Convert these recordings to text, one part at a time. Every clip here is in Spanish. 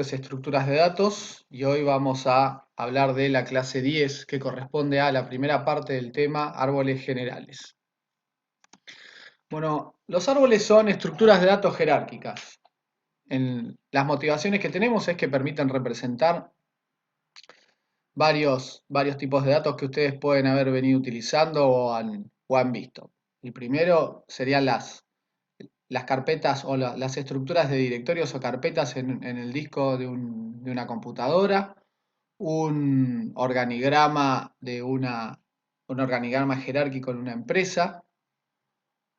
Estructuras de datos y hoy vamos a hablar de la clase 10 que corresponde a la primera parte del tema árboles generales. Bueno, los árboles son estructuras de datos jerárquicas. Las motivaciones que tenemos es que permiten representar varios tipos de datos que ustedes pueden haber venido utilizando o han visto. El primero serían las carpetas o las estructuras de directorios o carpetas en el disco de una computadora, un organigrama un organigrama jerárquico en una empresa.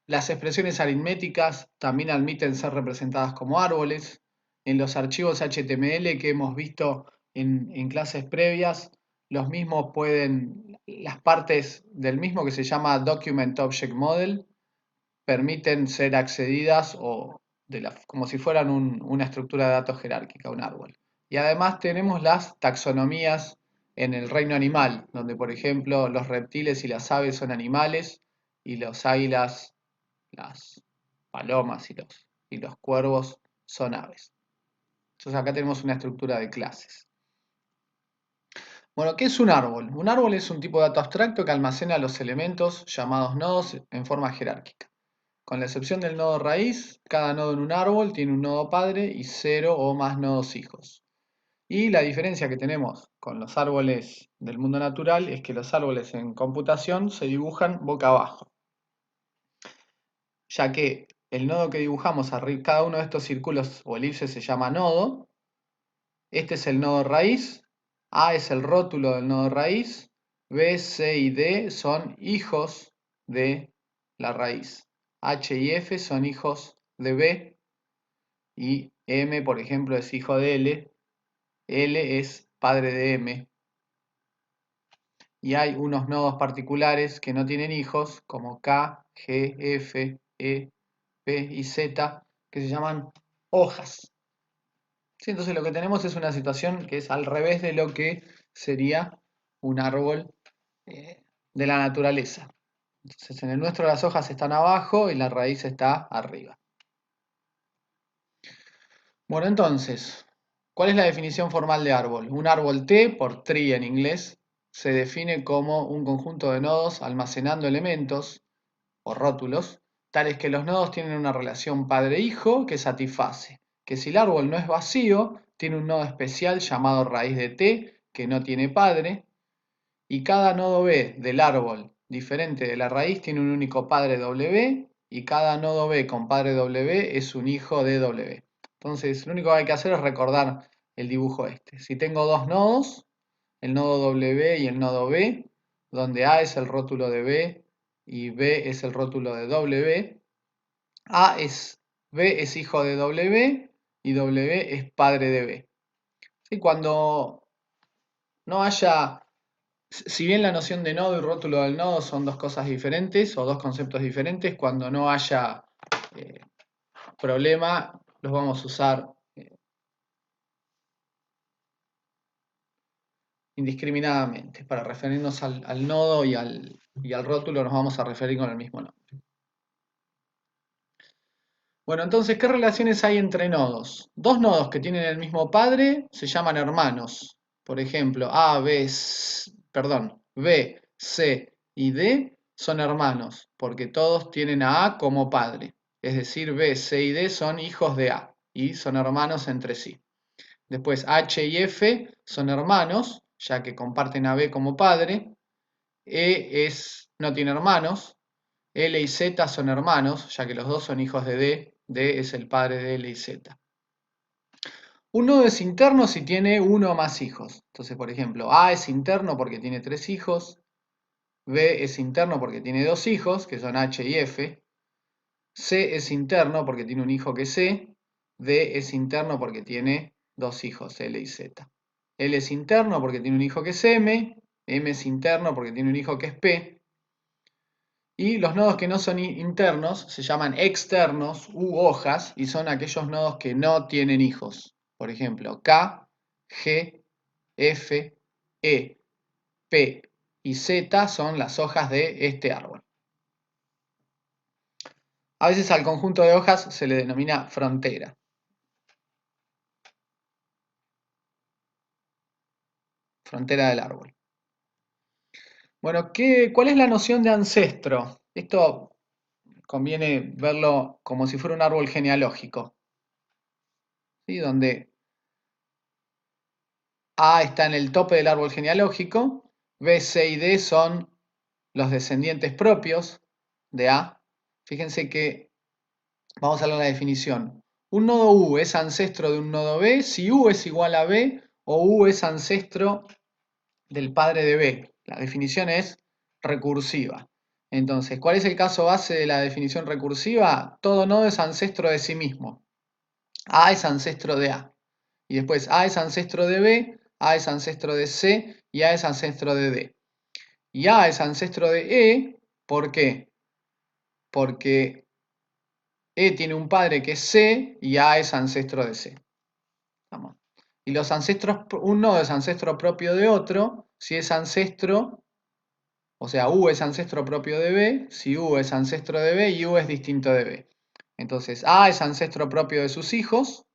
Las expresiones aritméticas también admiten ser representadas como árboles. En los archivos HTML que hemos visto en clases previas, las partes del mismo que se llama Document Object Model, permiten ser accedidas como si fueran una estructura de datos jerárquica, un árbol. Y además tenemos las taxonomías en el reino animal, donde por ejemplo los reptiles y las aves son animales y los águilas, las palomas y los cuervos son aves. Entonces acá tenemos una estructura de clases. Bueno, ¿qué es un árbol? Un árbol es un tipo de dato abstracto que almacena los elementos llamados nodos en forma jerárquica. Con la excepción del nodo raíz, cada nodo en un árbol tiene un nodo padre y 0 o más nodos hijos. Y la diferencia que tenemos con los árboles del mundo natural es que los árboles en computación se dibujan boca abajo, ya que el nodo que dibujamos arriba, cada uno de estos círculos o elipses se llama nodo. Este es el nodo raíz, A es el rótulo del nodo raíz, B, C y D son hijos de la raíz. H y F son hijos de B y M, por ejemplo, es hijo de L. L es padre de M. Y hay unos nodos particulares que no tienen hijos, como K, G, F, E, P y Z, que se llaman hojas. ¿Sí? Entonces lo que tenemos es una situación que es al revés de lo que sería un árbol de la naturaleza. Entonces en el nuestro las hojas están abajo y la raíz está arriba. Bueno, entonces, ¿cuál es la definición formal de árbol? Un árbol T, por tree en inglés, se define como un conjunto de nodos almacenando elementos o rótulos, tales que los nodos tienen una relación padre-hijo que satisface, que si el árbol no es vacío, tiene un nodo especial llamado raíz de T, que no tiene padre, y cada nodo B del árbol diferente de la raíz tiene un único padre W, y cada nodo B con padre W es un hijo de W. Entonces, lo único que hay que hacer es recordar el dibujo este. Si tengo dos nodos, el nodo W y el nodo B, donde A es el rótulo de B y B es el rótulo de W, B es hijo de W y W es padre de B. ¿Sí? Cuando no haya, si bien la noción de nodo y rótulo del nodo son dos cosas diferentes o dos conceptos diferentes, cuando no haya problema, los vamos a usar indiscriminadamente. Para referirnos al nodo y al rótulo nos vamos a referir con el mismo nombre. Bueno, entonces, ¿qué relaciones hay entre nodos? Dos nodos que tienen el mismo padre se llaman hermanos. Por ejemplo, B, C y D son hermanos, porque todos tienen a A como padre. Es decir, B, C y D son hijos de A y son hermanos entre sí. Después, H y F son hermanos, ya que comparten a B como padre. No tiene hermanos. L y Z son hermanos, ya que los dos son hijos de D. D es el padre de L y Z. Un nodo es interno si tiene uno o más hijos. Entonces, por ejemplo, A es interno porque tiene 3 hijos. B es interno porque tiene 2 hijos, que son H y F. C es interno porque tiene un hijo que es C. D es interno porque tiene 2 hijos, L y Z. L es interno porque tiene un hijo que es M. M es interno porque tiene un hijo que es P. Y los nodos que no son internos se llaman externos u hojas y son aquellos nodos que no tienen hijos. Por ejemplo, K, G, F, E, P y Z son las hojas de este árbol. A veces al conjunto de hojas se le denomina frontera. frontera del árbol. Bueno, ¿cuál es la noción de ancestro? Esto conviene verlo como si fuera un árbol genealógico, ¿sí? Donde A está en el tope del árbol genealógico, B, C y D son los descendientes propios de A. Fíjense que vamos a ver la definición. Un nodo U es ancestro de un nodo B si U es igual a B o U es ancestro del padre de B. La definición es recursiva. Entonces, ¿cuál es el caso base de la definición recursiva? Todo nodo es ancestro de sí mismo. A es ancestro de A. Y después A es ancestro de B, A es ancestro de C y A es ancestro de D. Y A es ancestro de E, ¿por qué? Porque E tiene un padre que es C y A es ancestro de C. ¿Vamos? Y los ancestros, un nodo es ancestro propio de otro, si es ancestro, o sea, U es ancestro propio de B, si U es ancestro de B y U es distinto de B. Entonces, A es ancestro propio de sus hijos,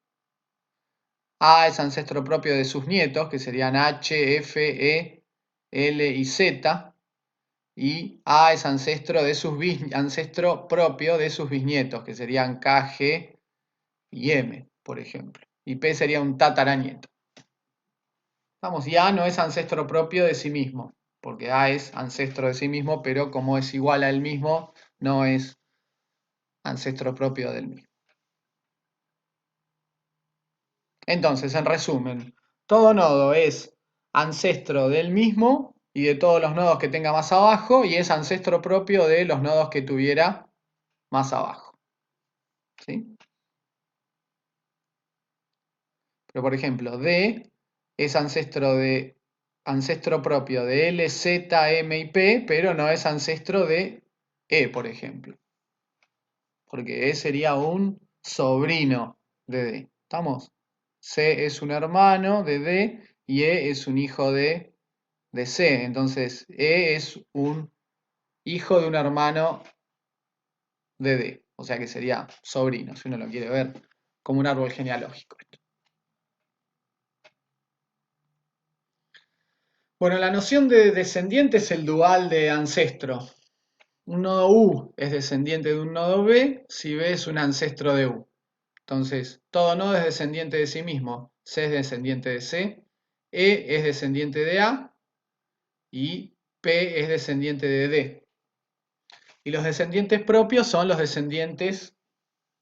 A es ancestro propio de sus nietos, que serían H, F, E, L y Z, y A es ancestro propio de sus bisnietos, que serían K, G y M, por ejemplo. Y P sería un tataranieto. Vamos, y A no es ancestro propio de sí mismo, porque A es ancestro de sí mismo, pero como es igual a él mismo, no es ancestro propio del mismo. Entonces, en resumen, todo nodo es ancestro del mismo y de todos los nodos que tenga más abajo, y es ancestro propio de los nodos que tuviera más abajo. ¿Sí? Pero por ejemplo, D es ancestro propio de L, Z, M y P, pero no es ancestro de E, por ejemplo. Porque E sería un sobrino de D. ¿Estamos? C es un hermano de D y E es un hijo de C. Entonces, E es un hijo de un hermano de D. O sea que sería sobrino, si uno lo quiere ver como un árbol genealógico. Bueno, la noción de descendiente es el dual de ancestro. Un nodo U es descendiente de un nodo B si B es un ancestro de U. Entonces, todo nodo es descendiente de sí mismo. C es descendiente de C, E es descendiente de A y P es descendiente de D. Y los descendientes propios son los descendientes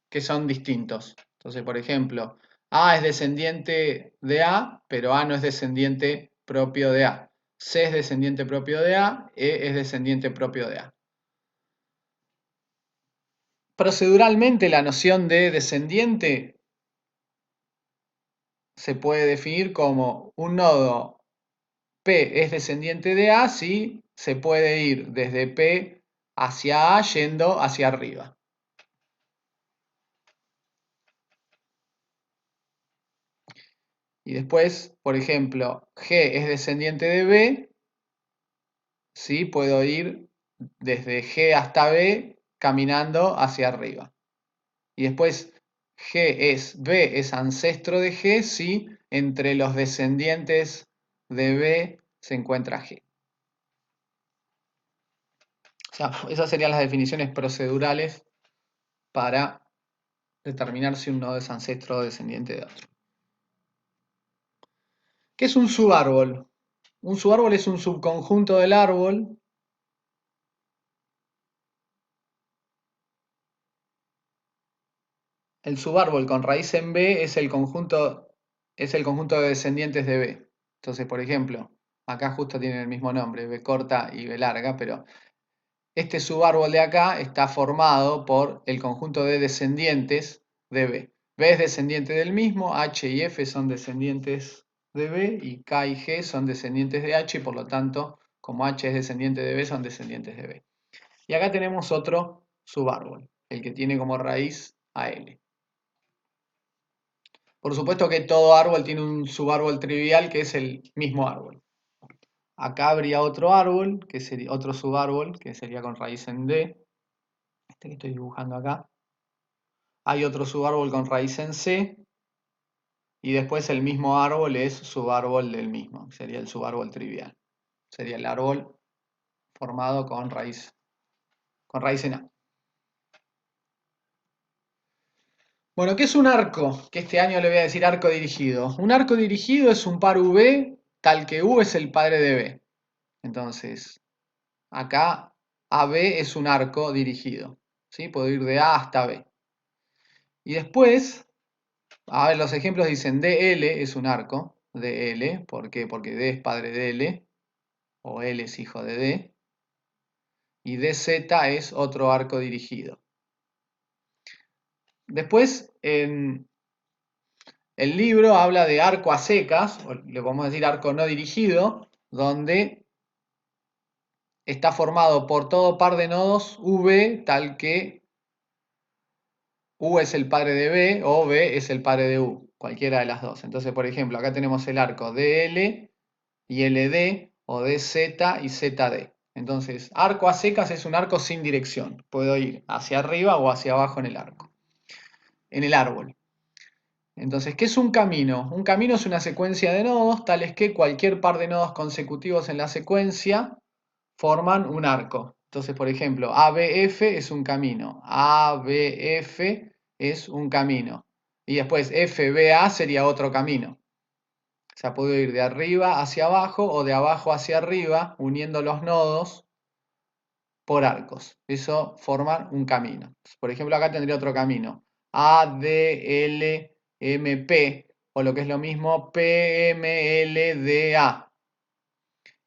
que son distintos. Entonces, por ejemplo, A es descendiente de A, pero A no es descendiente propio de A. C es descendiente propio de A, E es descendiente propio de A. Proceduralmente, la noción de descendiente se puede definir como un nodo P es descendiente de A si se puede ir desde P hacia A yendo hacia arriba. Y después, por ejemplo, G es descendiente de B, ¿sí? Puedo ir desde G hasta B caminando hacia arriba. Y después B es ancestro de G si entre los descendientes de B se encuentra G. O sea, esas serían las definiciones procedurales para determinar si un nodo es ancestro o descendiente de otro. ¿Qué es un subárbol? Un subárbol es un subconjunto del árbol el subárbol con raíz en B es el conjunto de descendientes de B. Entonces, por ejemplo, acá justo tienen el mismo nombre, B corta y B larga, pero este subárbol de acá está formado por el conjunto de descendientes de B. B es descendiente del mismo, H y F son descendientes de B y K y G son descendientes de H y por lo tanto, como H es descendiente de B, son descendientes de B. Y acá tenemos otro subárbol, el que tiene como raíz a L. Por supuesto que todo árbol tiene un subárbol trivial que es el mismo árbol. Acá habría otro árbol, que sería otro subárbol, que sería con raíz en D. Este que estoy dibujando acá. Hay otro subárbol con raíz en C. y después el mismo árbol es subárbol del mismo, sería el subárbol trivial. Sería el árbol formado con raíz en A. Bueno, ¿qué es un arco? Que este año le voy a decir arco dirigido. Un arco dirigido es un par V tal que U es el padre de B. Entonces, acá AB es un arco dirigido. ¿Sí? Puedo ir de A hasta B. Y después, a ver, los ejemplos dicen DL es un arco. DL, ¿por qué? Porque D es padre de L, o L es hijo de D. Y DZ es otro arco dirigido. Después, en el libro habla de arco a secas, o le podemos decir arco no dirigido, donde está formado por todo par de nodos V, tal que U es el padre de B o B es el padre de U, cualquiera de las dos. Entonces, por ejemplo, acá tenemos el arco DL y LD, o DZ y ZD. Entonces, arco a secas es un arco sin dirección. Puedo ir hacia arriba o hacia abajo en el arco, en el árbol. Entonces, ¿qué es un camino? Un camino es una secuencia de nodos, tales que cualquier par de nodos consecutivos en la secuencia forman un arco. Entonces, por ejemplo, ABF es un camino, ABF es un camino. Y después FBA sería otro camino. O sea, puedo ir de arriba hacia abajo o de abajo hacia arriba, uniendo los nodos por arcos. Eso forma un camino. Por ejemplo, acá tendría otro camino. ADLMP, o lo que es lo mismo, PMLDA.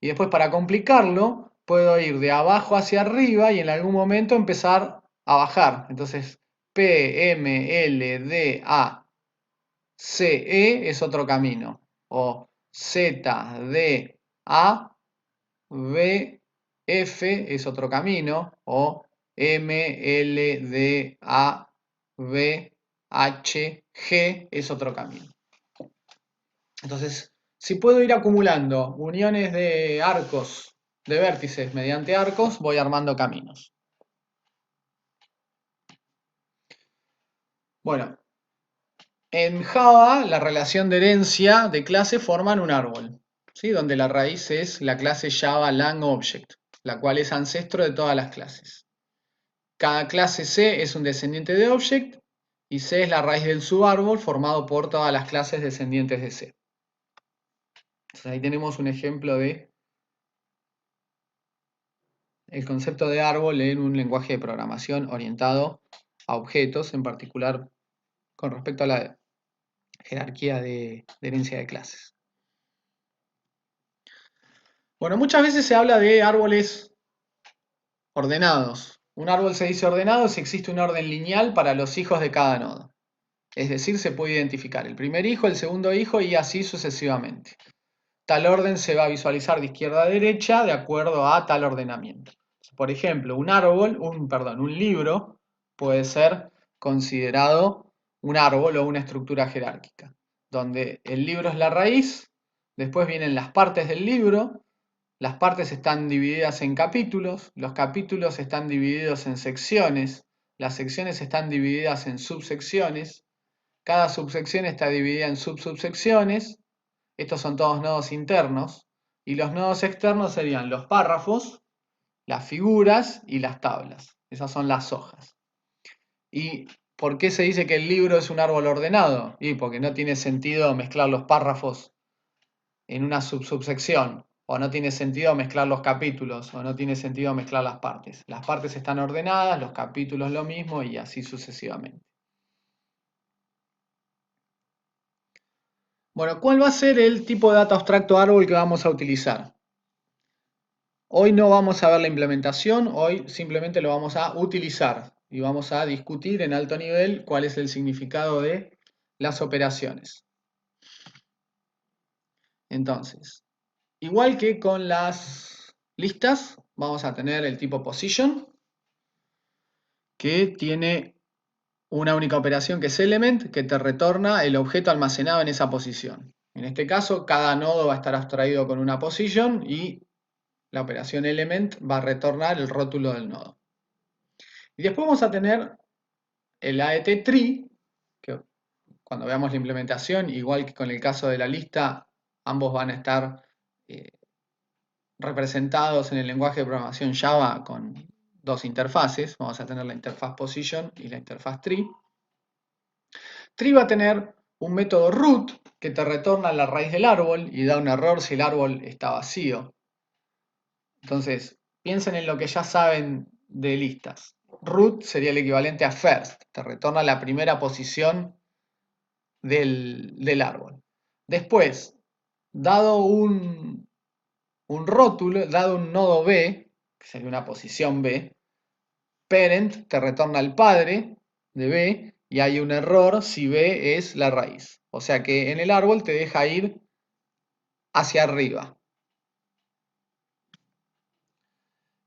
Y después, para complicarlo, puedo ir de abajo hacia arriba y en algún momento empezar a bajar. Entonces, PMLDACE es otro camino. O ZDABF es otro camino. O MLDABHG es otro camino. Entonces, si puedo ir acumulando uniones de arcos, de vértices mediante arcos, voy armando caminos. Bueno, en Java la relación de herencia de clase forman un árbol, ¿sí? Donde la raíz es la clase Java Lang Object, la cual es ancestro de todas las clases. Cada clase C es un descendiente de Object y C es la raíz del subárbol formado por todas las clases descendientes de C. Entonces ahí tenemos un ejemplo de el concepto de árbol en un lenguaje de programación orientado a objetos, en particular con respecto a la jerarquía de herencia de clases. Bueno, muchas veces se habla de árboles ordenados. Un árbol se dice ordenado si existe un orden lineal para los hijos de cada nodo. Es decir, se puede identificar el primer hijo, el segundo hijo y así sucesivamente. Tal orden se va a visualizar de izquierda a derecha de acuerdo a tal ordenamiento. Por ejemplo, un libro puede ser considerado un árbol o una estructura jerárquica, donde el libro es la raíz, después vienen las partes del libro, las partes están divididas en capítulos, los capítulos están divididos en secciones, las secciones están divididas en subsecciones, cada subsección está dividida en subsubsecciones. Estos son todos nodos internos y los nodos externos serían los párrafos, las figuras y las tablas. Esas son las hojas. ¿Y por qué se dice que el libro es un árbol ordenado? Y porque no tiene sentido mezclar los párrafos en una subsección, o no tiene sentido mezclar los capítulos, o no tiene sentido mezclar las partes. Las partes están ordenadas, los capítulos lo mismo y así sucesivamente. Bueno, ¿cuál va a ser el tipo de data abstracto árbol que vamos a utilizar? Hoy no vamos a ver la implementación, hoy simplemente lo vamos a utilizar y vamos a discutir en alto nivel cuál es el significado de las operaciones. Entonces, igual que con las listas, vamos a tener el tipo position, que tiene una única operación que es element, que te retorna el objeto almacenado en esa posición. En este caso, cada nodo va a estar abstraído con una position y la operación element va a retornar el rótulo del nodo. Y después vamos a tener el AET tree, que cuando veamos la implementación, igual que con el caso de la lista, ambos van a estar representados en el lenguaje de programación Java con dos interfaces. Vamos a tener la interfaz position y la interfaz tree. Tree va a tener un método root que te retorna la raíz del árbol y da un error si el árbol está vacío. Entonces, piensen en lo que ya saben de listas. Root sería el equivalente a first, te retorna la primera posición del árbol. Después, dado un rótulo, dado un nodo B, que sería una posición B, parent te retorna el padre de B y hay un error si B es la raíz. O sea que en el árbol te deja ir hacia arriba.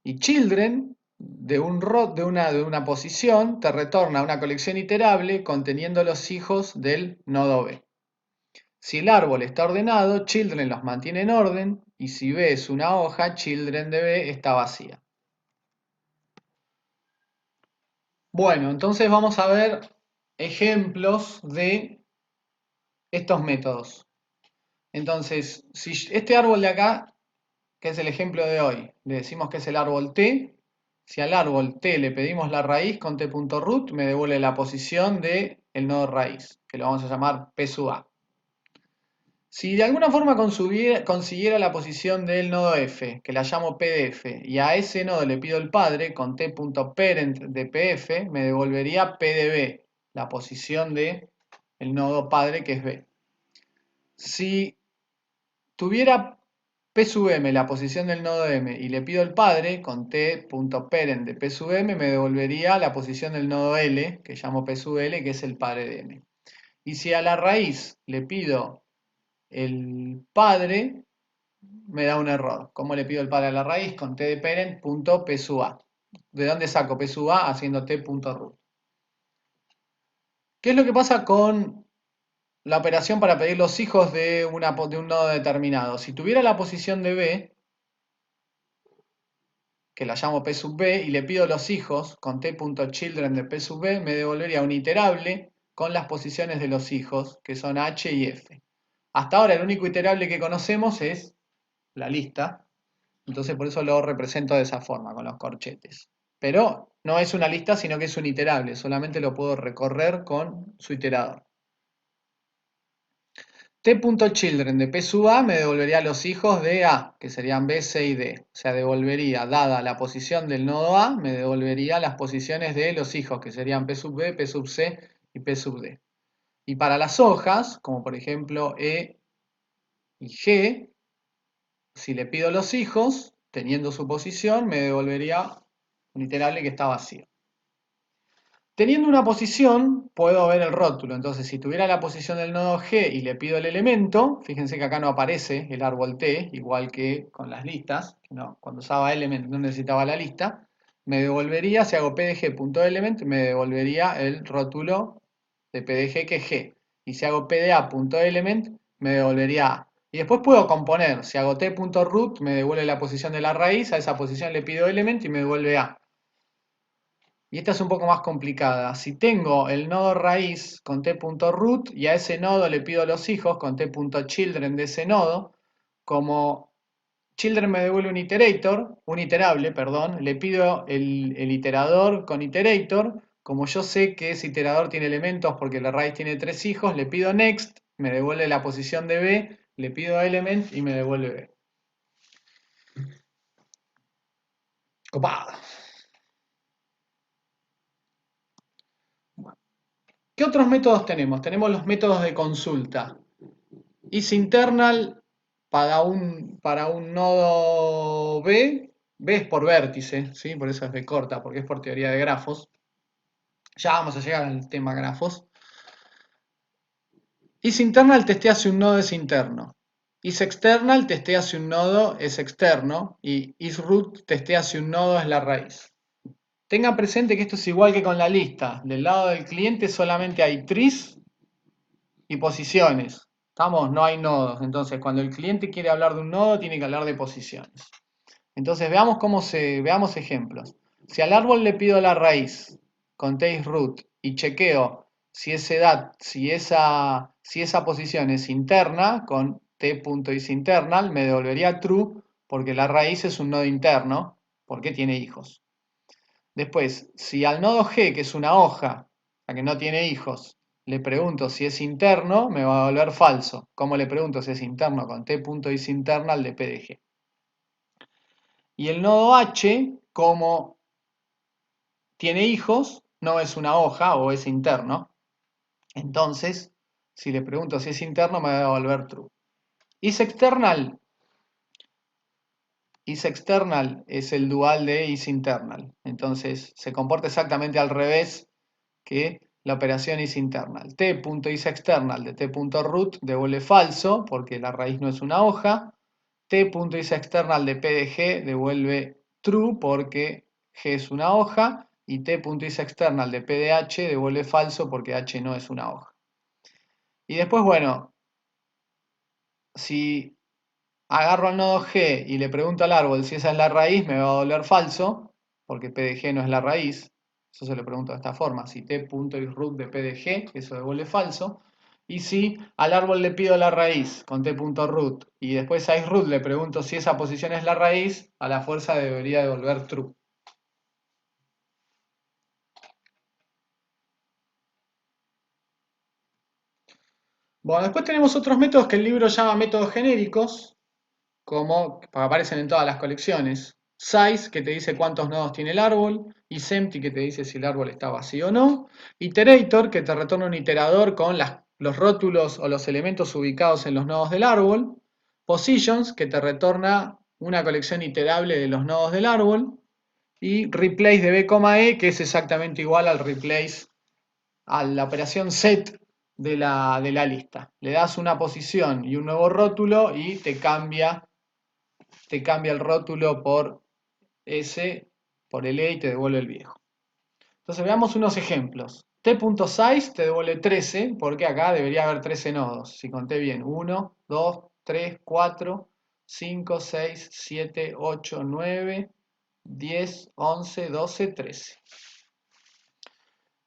Y children de una posición te retorna una colección iterable conteniendo los hijos del nodo B. Si el árbol está ordenado, children los mantiene en orden, y si B es una hoja, children de B está vacía. Bueno, entonces vamos a ver ejemplos de estos métodos. Entonces, si este árbol de acá, que es el ejemplo de hoy, le decimos que es el árbol T, si al árbol T le pedimos la raíz con T.root, me devuelve la posición del nodo raíz, que lo vamos a llamar P sub A. Si de alguna forma consiguiera la posición del nodo F, que la llamo PDF, y a ese nodo le pido el padre con t.parent de PF, me devolvería P de B, la posición del nodo padre que es B. Si tuviera P sub M, la posición del nodo M, y le pido el padre con t.parent de P sub M, me devolvería la posición del nodo L, que llamo P sub L, que es el padre de M. Y si a la raíz le pido el padre, me da un error. ¿Cómo le pido el padre a la raíz? Con t de parent punto p sub a. ¿De dónde saco p sub a? Haciendo t.root. ¿Qué es lo que pasa con la operación para pedir los hijos de un nodo determinado? Si tuviera la posición de b, que la llamo p sub b, y le pido los hijos con t.children de p sub b, me devolvería un iterable con las posiciones de los hijos, que son h y f. Hasta ahora el único iterable que conocemos es la lista, entonces por eso lo represento de esa forma, con los corchetes. Pero no es una lista, sino que es un iterable, solamente lo puedo recorrer con su iterador. T.children de P sub A me devolvería los hijos de A, que serían B, C y D. O sea, devolvería, dada la posición del nodo A, me devolvería las posiciones de los hijos, que serían P sub B, P sub C y P sub D. Y para las hojas, como por ejemplo E y G, si le pido los hijos, teniendo su posición, me devolvería un iterable que está vacío. Teniendo una posición, puedo ver el rótulo. Entonces, si tuviera la posición del nodo G y le pido el elemento, fíjense que acá no aparece el árbol T, igual que con las listas. No, cuando usaba element no necesitaba la lista. Me devolvería, si hago pdg.element, me devolvería el rótulo de pdg que es G. Y si hago pda.element, me devolvería A. Y después puedo componer. Si hago t.root, me devuelve la posición de la raíz. A esa posición le pido element y me devuelve A. Y esta es un poco más complicada. Si tengo el nodo raíz con t.root y a ese nodo le pido los hijos con t.children de ese nodo, como children me devuelve un iterable, perdón, le pido el iterador con iterator. Como yo sé que ese iterador tiene elementos porque la raíz tiene 3 hijos, le pido next, me devuelve la posición de B, le pido element y me devuelve B. Copada. ¿Qué otros métodos tenemos? Tenemos los métodos de consulta. isInternal para un nodo B, B es por vértice, ¿sí? Por eso es B corta, porque es por teoría de grafos. Ya vamos a llegar al tema grafos. isInternal testea si un nodo es interno. isExternal testea si un nodo es externo. Y isRoot testea si un nodo es la raíz. Tengan presente que esto es igual que con la lista. Del lado del cliente solamente hay trees y posiciones. ¿Estamos? No hay nodos. Entonces, cuando el cliente quiere hablar de un nodo, tiene que hablar de posiciones. Entonces, veamos ejemplos. Si al árbol le pido la raíz con taseRoot y chequeo si esa posición es interna, con t.isInternal, me devolvería true, porque la raíz es un nodo interno, porque tiene hijos. Después, si al nodo G, que es una hoja, la que no tiene hijos, le pregunto si es interno, me va a devolver falso. ¿Cómo le pregunto si es interno? Con t.isInternal de P de G. Y el nodo H, como tiene hijos, no es una hoja o es interno. Entonces, si le pregunto si es interno, me va a devolver true. IsExternal. IsExternal es el dual de isInternal. Entonces, se comporta exactamente al revés que la operación isInternal. T.isExternal de t.root devuelve falso, porque la raíz no es una hoja. T.isExternal de P de G devuelve true, porque G es una hoja. Y T.isExternal de P de H devuelve falso, porque H no es una hoja. Y después, bueno, si agarro al nodo G y le pregunto al árbol si esa es la raíz, me va a devolver falso, porque P de G no es la raíz. Eso se lo pregunto de esta forma. Si t.isRoot de P de G, eso devuelve falso. Y si al árbol le pido la raíz con t.root y después a isRoot le pregunto si esa posición es la raíz, a la fuerza debería devolver true. Bueno, después tenemos otros métodos que el libro llama métodos genéricos, como aparecen en todas las colecciones. Size, que te dice cuántos nodos tiene el árbol, isEmpty, que te dice si el árbol está vacío o no, Iterator, que te retorna un iterador con los rótulos o los elementos ubicados en los nodos del árbol, Positions, que te retorna una colección iterable de los nodos del árbol, y Replace de B, E, que es exactamente igual al replace, a la operación set de la lista. Le das una posición y un nuevo rótulo y te cambia el rótulo por S, por el E y te devuelve el viejo. Entonces veamos unos ejemplos. T.size te devuelve 13, porque acá debería haber 13 nodos. Si conté bien, 1, 2, 3, 4, 5, 6, 7, 8, 9, 10, 11, 12, 13.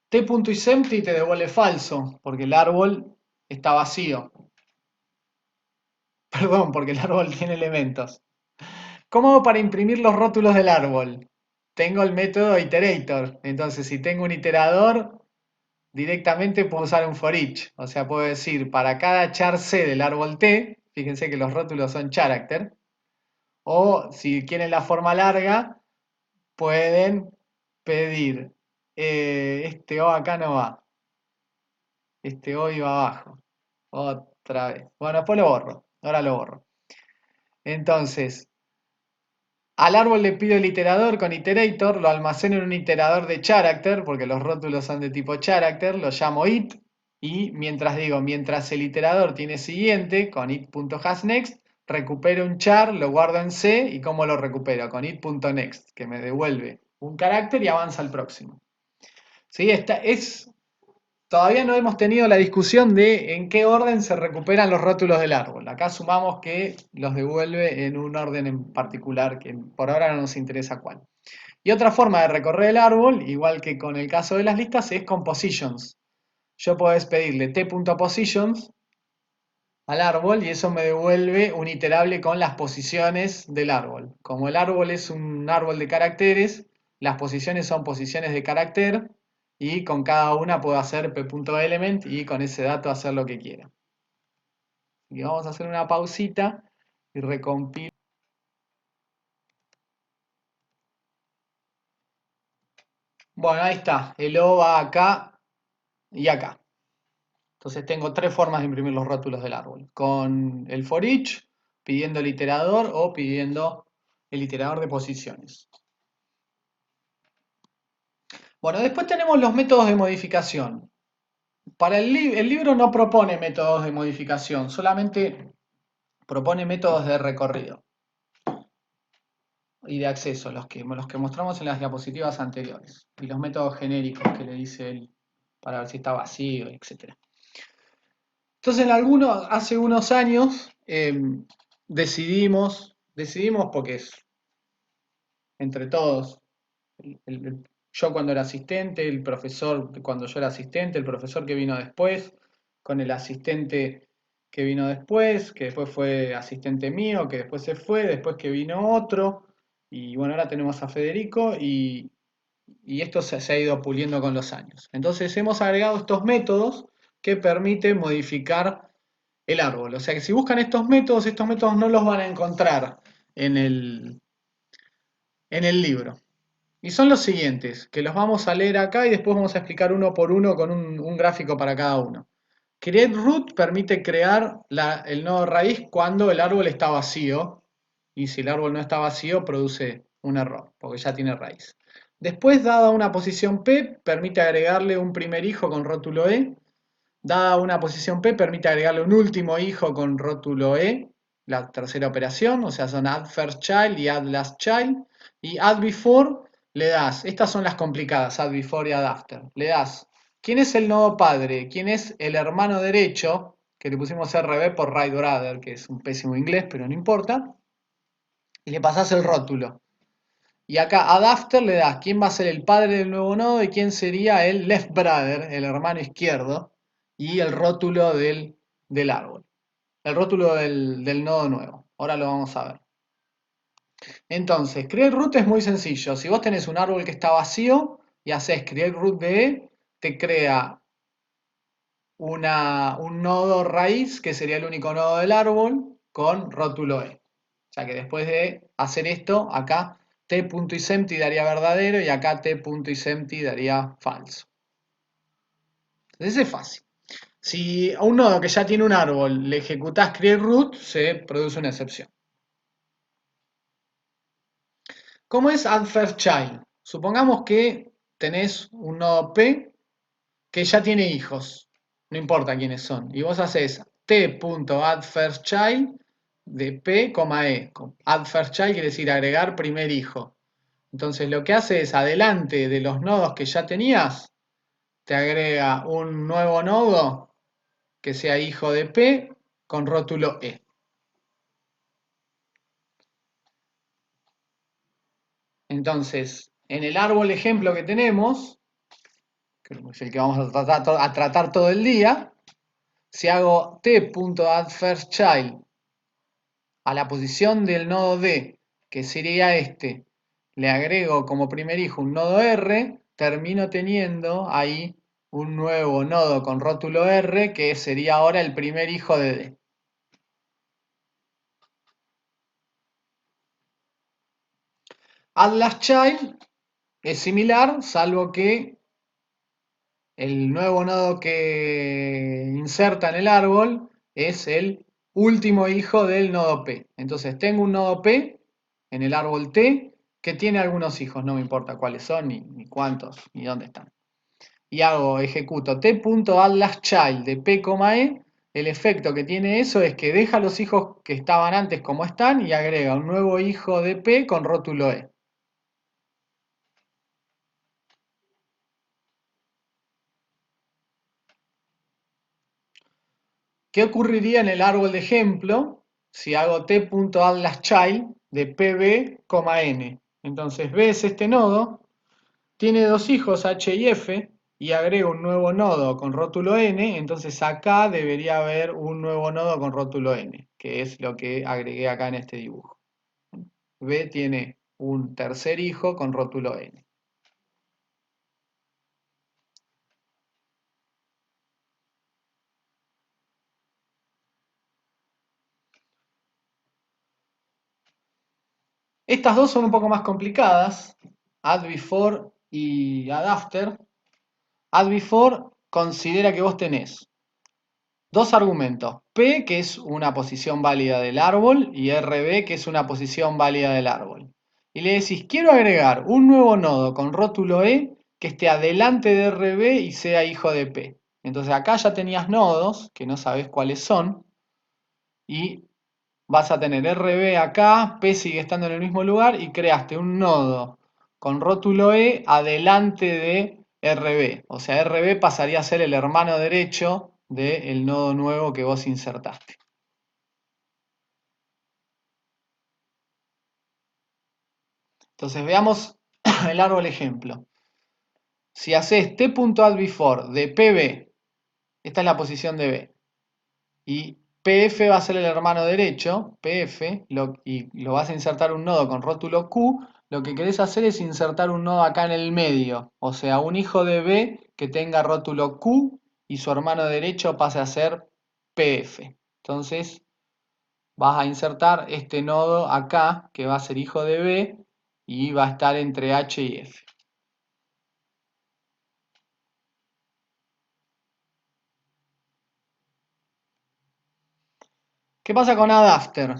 T.isEmpty te devuelve falso, porque el árbol está vacío. Perdón, porque el árbol tiene elementos. ¿Cómo hago para imprimir los rótulos del árbol? Tengo el método iterator. Entonces, si tengo un iterador, directamente puedo usar un for each. O sea, puedo decir, para cada char C del árbol T, fíjense que los rótulos son character. O si quieren la forma larga, pueden pedir, este O acá no va. Este O iba abajo. Otra vez. Bueno, después lo borro. Ahora lo borro. Entonces, al árbol le pido el iterador con iterator, lo almaceno en un iterador de character, porque los rótulos son de tipo character, lo llamo it, y mientras el iterador tiene siguiente, con it.hasNext, recupero un char, lo guardo en C, y ¿cómo lo recupero? Con it.next, que me devuelve un carácter y avanza al próximo. ¿Sí? Todavía no hemos tenido la discusión de en qué orden se recuperan los rótulos del árbol. Acá sumamos que los devuelve en un orden en particular, que por ahora no nos interesa cuál. Y otra forma de recorrer el árbol, igual que con el caso de las listas, es con positions. Yo puedo pedirle t.positions al árbol y eso me devuelve un iterable con las posiciones del árbol. Como el árbol es un árbol de caracteres, las posiciones son posiciones de carácter y con cada una puedo hacer p.element y con ese dato hacer lo que quiera. Y vamos a hacer una pausita y recompilo. Bueno, ahí está. El O va acá y acá. Entonces tengo tres formas de imprimir los rótulos del árbol. Con el for each, pidiendo el iterador o pidiendo el iterador de posiciones. Bueno, después tenemos los métodos de modificación. Para el libro no propone métodos de modificación, solamente propone métodos de recorrido y de acceso, los que mostramos en las diapositivas anteriores, y los métodos genéricos que le dice él para ver si está vacío, etc. Entonces, hace unos años decidimos porque es entre todos yo cuando era asistente, el profesor cuando yo era asistente, el profesor que vino después, con el asistente que vino después, que después fue asistente mío, que después se fue, después que vino otro, y bueno, ahora tenemos a Federico y esto se ha ido puliendo con los años. Entonces hemos agregado estos métodos que permiten modificar el árbol. O sea que si buscan estos métodos no los van a encontrar en el libro. Y son los siguientes, que los vamos a leer acá y después vamos a explicar uno por uno con un gráfico para cada uno. Create root permite crear el nodo raíz cuando el árbol está vacío, y si el árbol no está vacío produce un error, porque ya tiene raíz. Después, dada una posición P, permite agregarle un primer hijo con rótulo E. Dada una posición P, permite agregarle un último hijo con rótulo E, la tercera operación, o sea, son add first child y add last child. Y add before le das, estas son las complicadas, add before y add after. Le das, ¿quién es el nodo padre? ¿Quién es el hermano derecho? Que le pusimos RB por right brother, que es un pésimo inglés, pero no importa. Y le pasás el rótulo. Y acá add after le das quién va a ser el padre del nuevo nodo y quién sería el left brother, el hermano izquierdo, y el rótulo del árbol, el rótulo del nodo nuevo. Ahora lo vamos a ver. Entonces, create root es muy sencillo. Si vos tenés un árbol que está vacío y haces create root de E, te crea un nodo raíz, que sería el único nodo del árbol, con rótulo E. O sea que después de hacer esto, acá t.isempty daría verdadero y acá t.isempty daría falso. Entonces es fácil. Si a un nodo que ya tiene un árbol le ejecutás create root, se produce una excepción. ¿Cómo es add first child? Supongamos que tenés un nodo P que ya tiene hijos, no importa quiénes son, y vos haces t.addFirstChild de P, E. Add first child quiere decir agregar primer hijo. Entonces lo que hace es, adelante de los nodos que ya tenías, te agrega un nuevo nodo que sea hijo de P con rótulo E. Entonces, en el árbol ejemplo que tenemos, que es el que vamos a tratar todo el día, si hago t.addFirstChild a la posición del nodo D, que sería este, le agrego como primer hijo un nodo R, termino teniendo ahí un nuevo nodo con rótulo R, que sería ahora el primer hijo de D. Add last child es similar, salvo que el nuevo nodo que inserta en el árbol es el último hijo del nodo P. Entonces tengo un nodo P en el árbol T que tiene algunos hijos, no me importa cuáles son, ni cuántos, ni dónde están. Y ejecuto t.addLastChild de P, E. El efecto que tiene eso es que deja los hijos que estaban antes como están y agrega un nuevo hijo de P con rótulo E. ¿Qué ocurriría en el árbol de ejemplo si hago t.addLastChild de pb, n? Entonces B es este nodo, tiene dos hijos h y f y agrego un nuevo nodo con rótulo n, entonces acá debería haber un nuevo nodo con rótulo n, que es lo que agregué acá en este dibujo. B tiene un tercer hijo con rótulo n. Estas dos son un poco más complicadas, add before y add after. Add before considera que vos tenés dos argumentos, P que es una posición válida del árbol y RB que es una posición válida del árbol. Y le decís, quiero agregar un nuevo nodo con rótulo E que esté adelante de RB y sea hijo de P. Entonces acá ya tenías nodos que no sabes cuáles son y vas a tener RB acá, P sigue estando en el mismo lugar y creaste un nodo con rótulo E adelante de RB. O sea, RB pasaría a ser el hermano derecho del nodo nuevo que vos insertaste. Entonces veamos el árbol ejemplo. Si haces t.add_before de pb, esta es la posición de b, y pf va a ser el hermano derecho, pf, y lo vas a insertar un nodo con rótulo q, lo que querés hacer es insertar un nodo acá en el medio, o sea, un hijo de b que tenga rótulo q y su hermano derecho pase a ser pf. Entonces vas a insertar este nodo acá, que va a ser hijo de b, y va a estar entre h y f. ¿Qué pasa con add_after?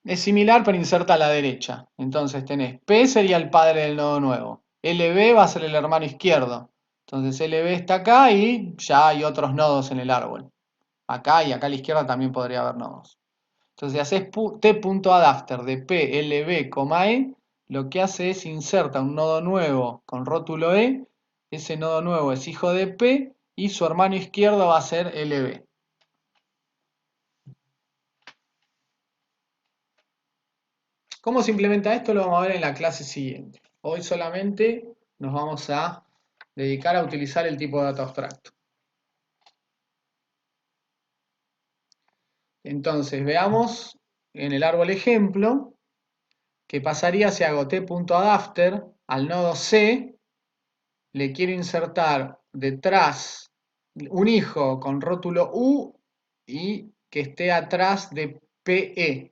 Es similar pero inserta a la derecha. Entonces tenés P sería el padre del nodo nuevo. LB va a ser el hermano izquierdo. Entonces LB está acá y ya hay otros nodos en el árbol. Acá y acá a la izquierda también podría haber nodos. Entonces si haces t.addAfter de P, LB, E, lo que hace es inserta un nodo nuevo con rótulo E. Ese nodo nuevo es hijo de P y su hermano izquierdo va a ser LB. ¿Cómo se implementa esto? Lo vamos a ver en la clase siguiente. Hoy solamente nos vamos a dedicar a utilizar el tipo de dato abstracto. Entonces, veamos en el árbol ejemplo qué pasaría si hago t.addAfter al nodo C, le quiero insertar detrás un hijo con rótulo U y que esté atrás de PE.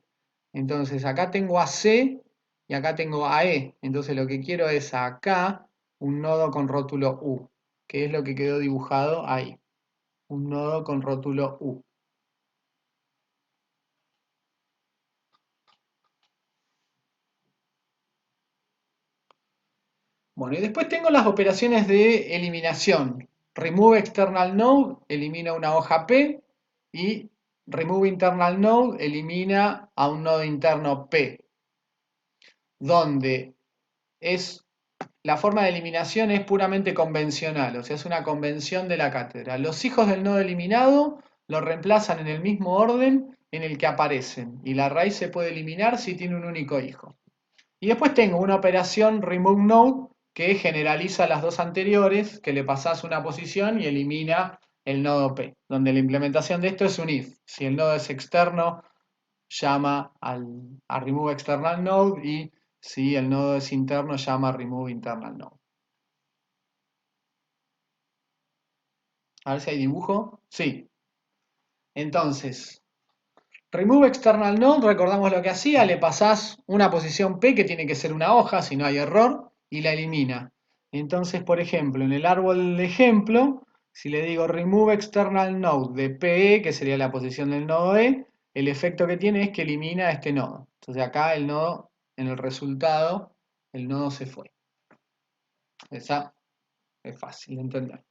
Entonces acá tengo a C y acá tengo a E. Entonces lo que quiero es acá un nodo con rótulo U, que es lo que quedó dibujado ahí. Un nodo con rótulo U. Bueno, y después tengo las operaciones de eliminación. Remove external node elimina una hoja P y remove internal node elimina a un nodo interno P, donde la forma de eliminación es puramente convencional, o sea, es una convención de la cátedra. Los hijos del nodo eliminado lo reemplazan en el mismo orden en el que aparecen y la raíz se puede eliminar si tiene un único hijo. Y después tengo una operación remove node que generaliza las dos anteriores, que le pasás una posición y elimina el nodo P, donde la implementación de esto es un if. Si el nodo es externo, llama a remove external node y si el nodo es interno, llama a remove internal node. A ver si hay dibujo. Sí. Entonces, remove external node, recordamos lo que hacía, le pasás una posición P que tiene que ser una hoja, si no hay error, y la elimina. Entonces, por ejemplo, en el árbol de ejemplo, si le digo remove external node de PE, que sería la posición del nodo E, el efecto que tiene es que elimina este nodo. Entonces acá el nodo, en el resultado, el nodo se fue. Esa es fácil de entender.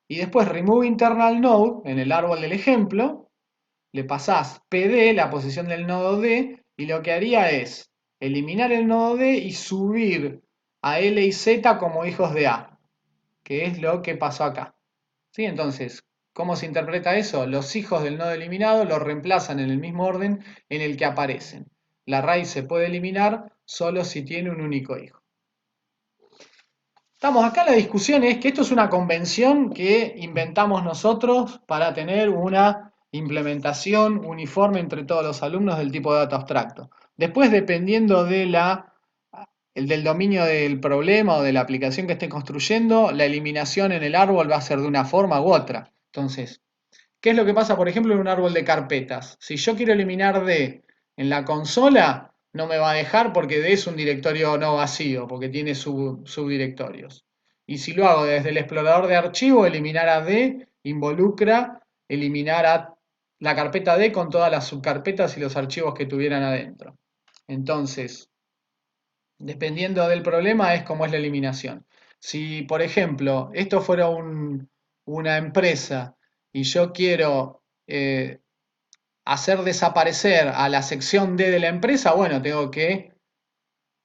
Y después remove internal node, en el árbol del ejemplo, le pasás PD, la posición del nodo D, y lo que haría es eliminar el nodo D y subir a L y Z como hijos de A, que es lo que pasó acá. ¿Sí? Entonces, ¿cómo se interpreta eso? Los hijos del nodo eliminado los reemplazan en el mismo orden en el que aparecen. La raíz se puede eliminar solo si tiene un único hijo. Estamos acá, la discusión es que esto es una convención que inventamos nosotros para tener una implementación uniforme entre todos los alumnos del tipo de dato abstracto. Después, dependiendo del dominio del problema o de la aplicación que esté construyendo, la eliminación en el árbol va a ser de una forma u otra. Entonces, ¿qué es lo que pasa, por ejemplo, en un árbol de carpetas? Si yo quiero eliminar D en la consola, no me va a dejar porque D es un directorio no vacío, porque tiene subdirectorios. Y si lo hago desde el explorador de archivo, eliminar a D involucra eliminar a la carpeta D con todas las subcarpetas y los archivos que tuvieran adentro. Entonces, dependiendo del problema, es como es la eliminación. Si, por ejemplo, esto fuera una empresa y yo quiero hacer desaparecer a la sección D de la empresa, bueno, tengo que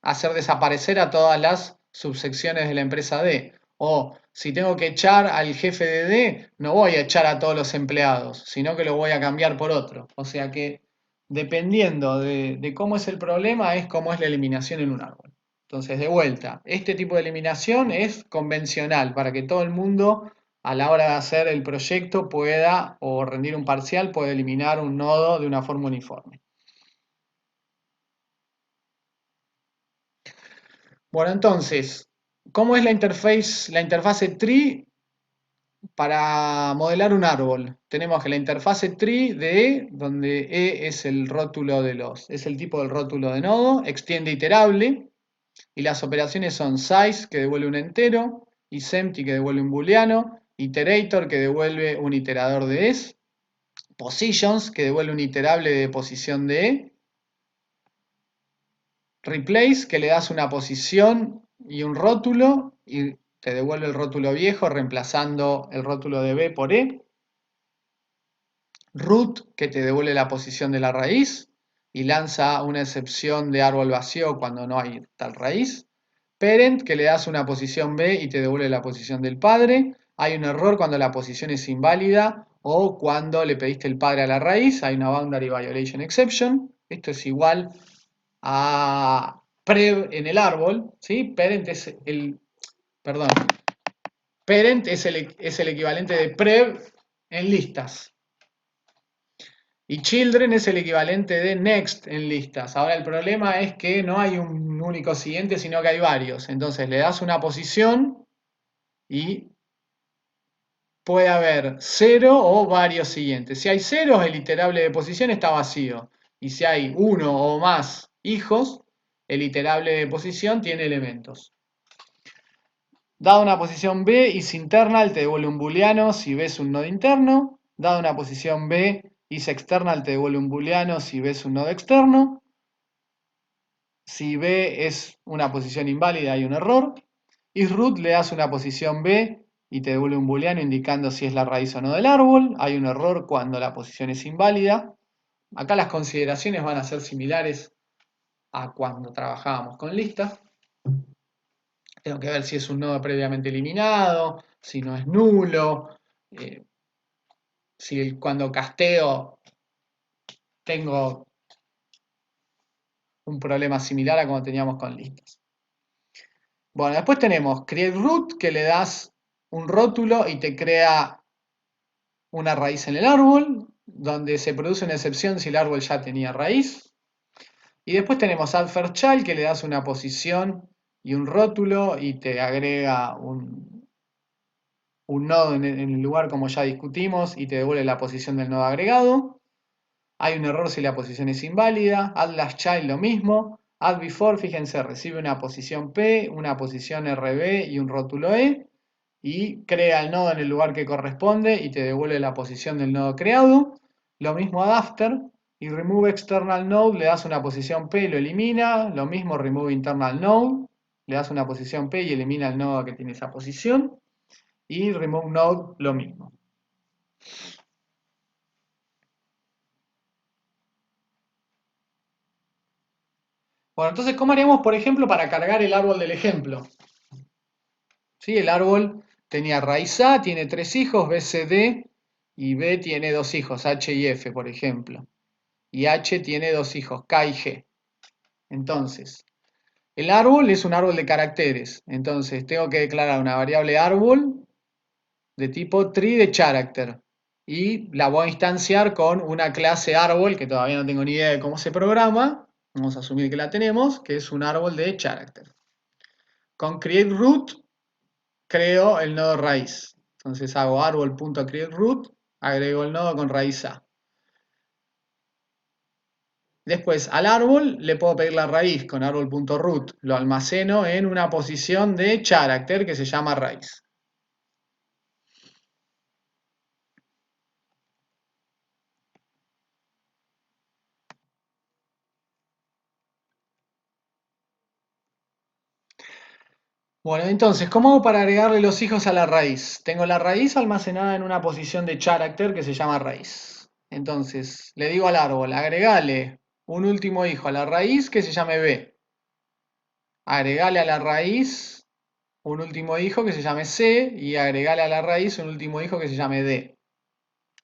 hacer desaparecer a todas las subsecciones de la empresa D. O si tengo que echar al jefe de D, no voy a echar a todos los empleados, sino que lo voy a cambiar por otro. O sea que dependiendo de cómo es el problema, es cómo es la eliminación en un árbol. Entonces, de vuelta, este tipo de eliminación es convencional para que todo el mundo a la hora de hacer el proyecto pueda, o rendir un parcial, pueda eliminar un nodo de una forma uniforme. Bueno, entonces, ¿cómo es la interfase tree para modelar un árbol? Tenemos que la interfase tree de E, donde E es el rótulo es el tipo del rótulo de nodo, extiende iterable, y las operaciones son size, que devuelve un entero, isempty, que devuelve un booleano, iterator, que devuelve un iterador de es, positions, que devuelve un iterable de posición de E, replace, que le das una posición y un rótulo y te devuelve el rótulo viejo reemplazando el rótulo de B por E, root, que te devuelve la posición de la raíz y lanza una excepción de árbol vacío cuando no hay tal raíz, parent, que le das una posición B y te devuelve la posición del padre. Hay un error cuando la posición es inválida o cuando le pediste el padre a la raíz. Hay una boundary violation exception. Esto es igual a prev en el árbol. ¿Sí? Perdón, parent es el equivalente de prev en listas. Y children es el equivalente de next en listas. Ahora el problema es que no hay un único siguiente, sino que hay varios. Entonces le das una posición y puede haber 0 o varios siguientes. Si hay ceros, el iterable de posición está vacío. Y si hay uno o más hijos, el iterable de posición tiene elementos. Dada una posición B, isInternal te devuelve un booleano si ves un nodo interno. Dada una posición B, isExternal te devuelve un booleano si ves un nodo externo. Si B es una posición inválida, hay un error. IsRoot le das una posición B y te devuelve un booleano indicando si es la raíz o no del árbol. Hay un error cuando la posición es inválida. Acá las consideraciones van a ser similares a cuando trabajábamos con listas. Tengo que ver si es un nodo previamente eliminado, si no es nulo, si cuando casteo tengo un problema similar a como teníamos con listas. Bueno, después tenemos createRoot, que le das un rótulo y te crea una raíz en el árbol, donde se produce una excepción si el árbol ya tenía raíz. Y después tenemos addFirstChild, que le das una posición y un rótulo y te agrega un nodo en el lugar como ya discutimos y te devuelve la posición del nodo agregado. Hay un error si la posición es inválida. AddLastChild lo mismo. AddBefore, fíjense, recibe una posición P, una posición RB y un rótulo E. Y crea el nodo en el lugar que corresponde y te devuelve la posición del nodo creado. Lo mismo AddAfter. Y Remove External Node, le das una posición P y lo elimina. Lo mismo Remove Internal Node. Le das una posición P y elimina el nodo que tiene esa posición. Y Remove Node, lo mismo. Bueno, entonces, ¿cómo haríamos, por ejemplo, para cargar el árbol del ejemplo? ¿Sí? El árbol tenía raíz A, tiene 3 hijos, B, C, D, y B tiene 2 hijos, H y F, por ejemplo. Y H tiene 2 hijos, K y G. Entonces, el árbol es un árbol de caracteres. Entonces, tengo que declarar una variable árbol de tipo tree de character. Y la voy a instanciar con una clase árbol, que todavía no tengo ni idea de cómo se programa. Vamos a asumir que la tenemos, que es un árbol de character. Con createRoot creo el nodo raíz. Entonces hago árbol.createRoot, agrego el nodo con raíz A. Después al árbol le puedo pedir la raíz con árbol.root. Lo almaceno en una posición de character que se llama raíz. Bueno, entonces, ¿cómo hago para agregarle los hijos a la raíz? Tengo la raíz almacenada en una posición de character que se llama raíz. Entonces, le digo al árbol, agregale un último hijo a la raíz que se llame B. Agregale a la raíz un último hijo que se llame C y agregale a la raíz un último hijo que se llame D.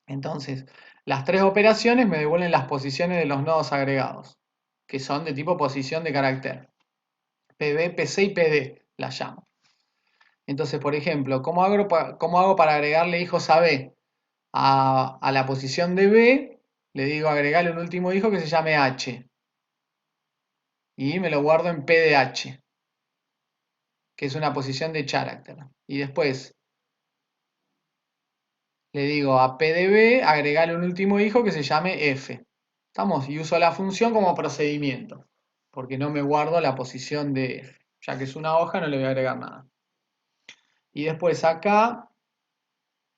Entonces, las tres operaciones me devuelven las posiciones de los nodos agregados, que son de tipo posición de carácter. PB, PC y PD la llamo. Entonces, por ejemplo, cómo hago para agregarle hijos a B? A la posición de B, le digo agregarle un último hijo que se llame H. Y me lo guardo en P de H, que es una posición de character. Y después le digo a P de B, agregarle un último hijo que se llame F. ¿Estamos? Y uso la función como procedimiento, porque no me guardo la posición de F. Ya que es una hoja, no le voy a agregar nada. Y después acá,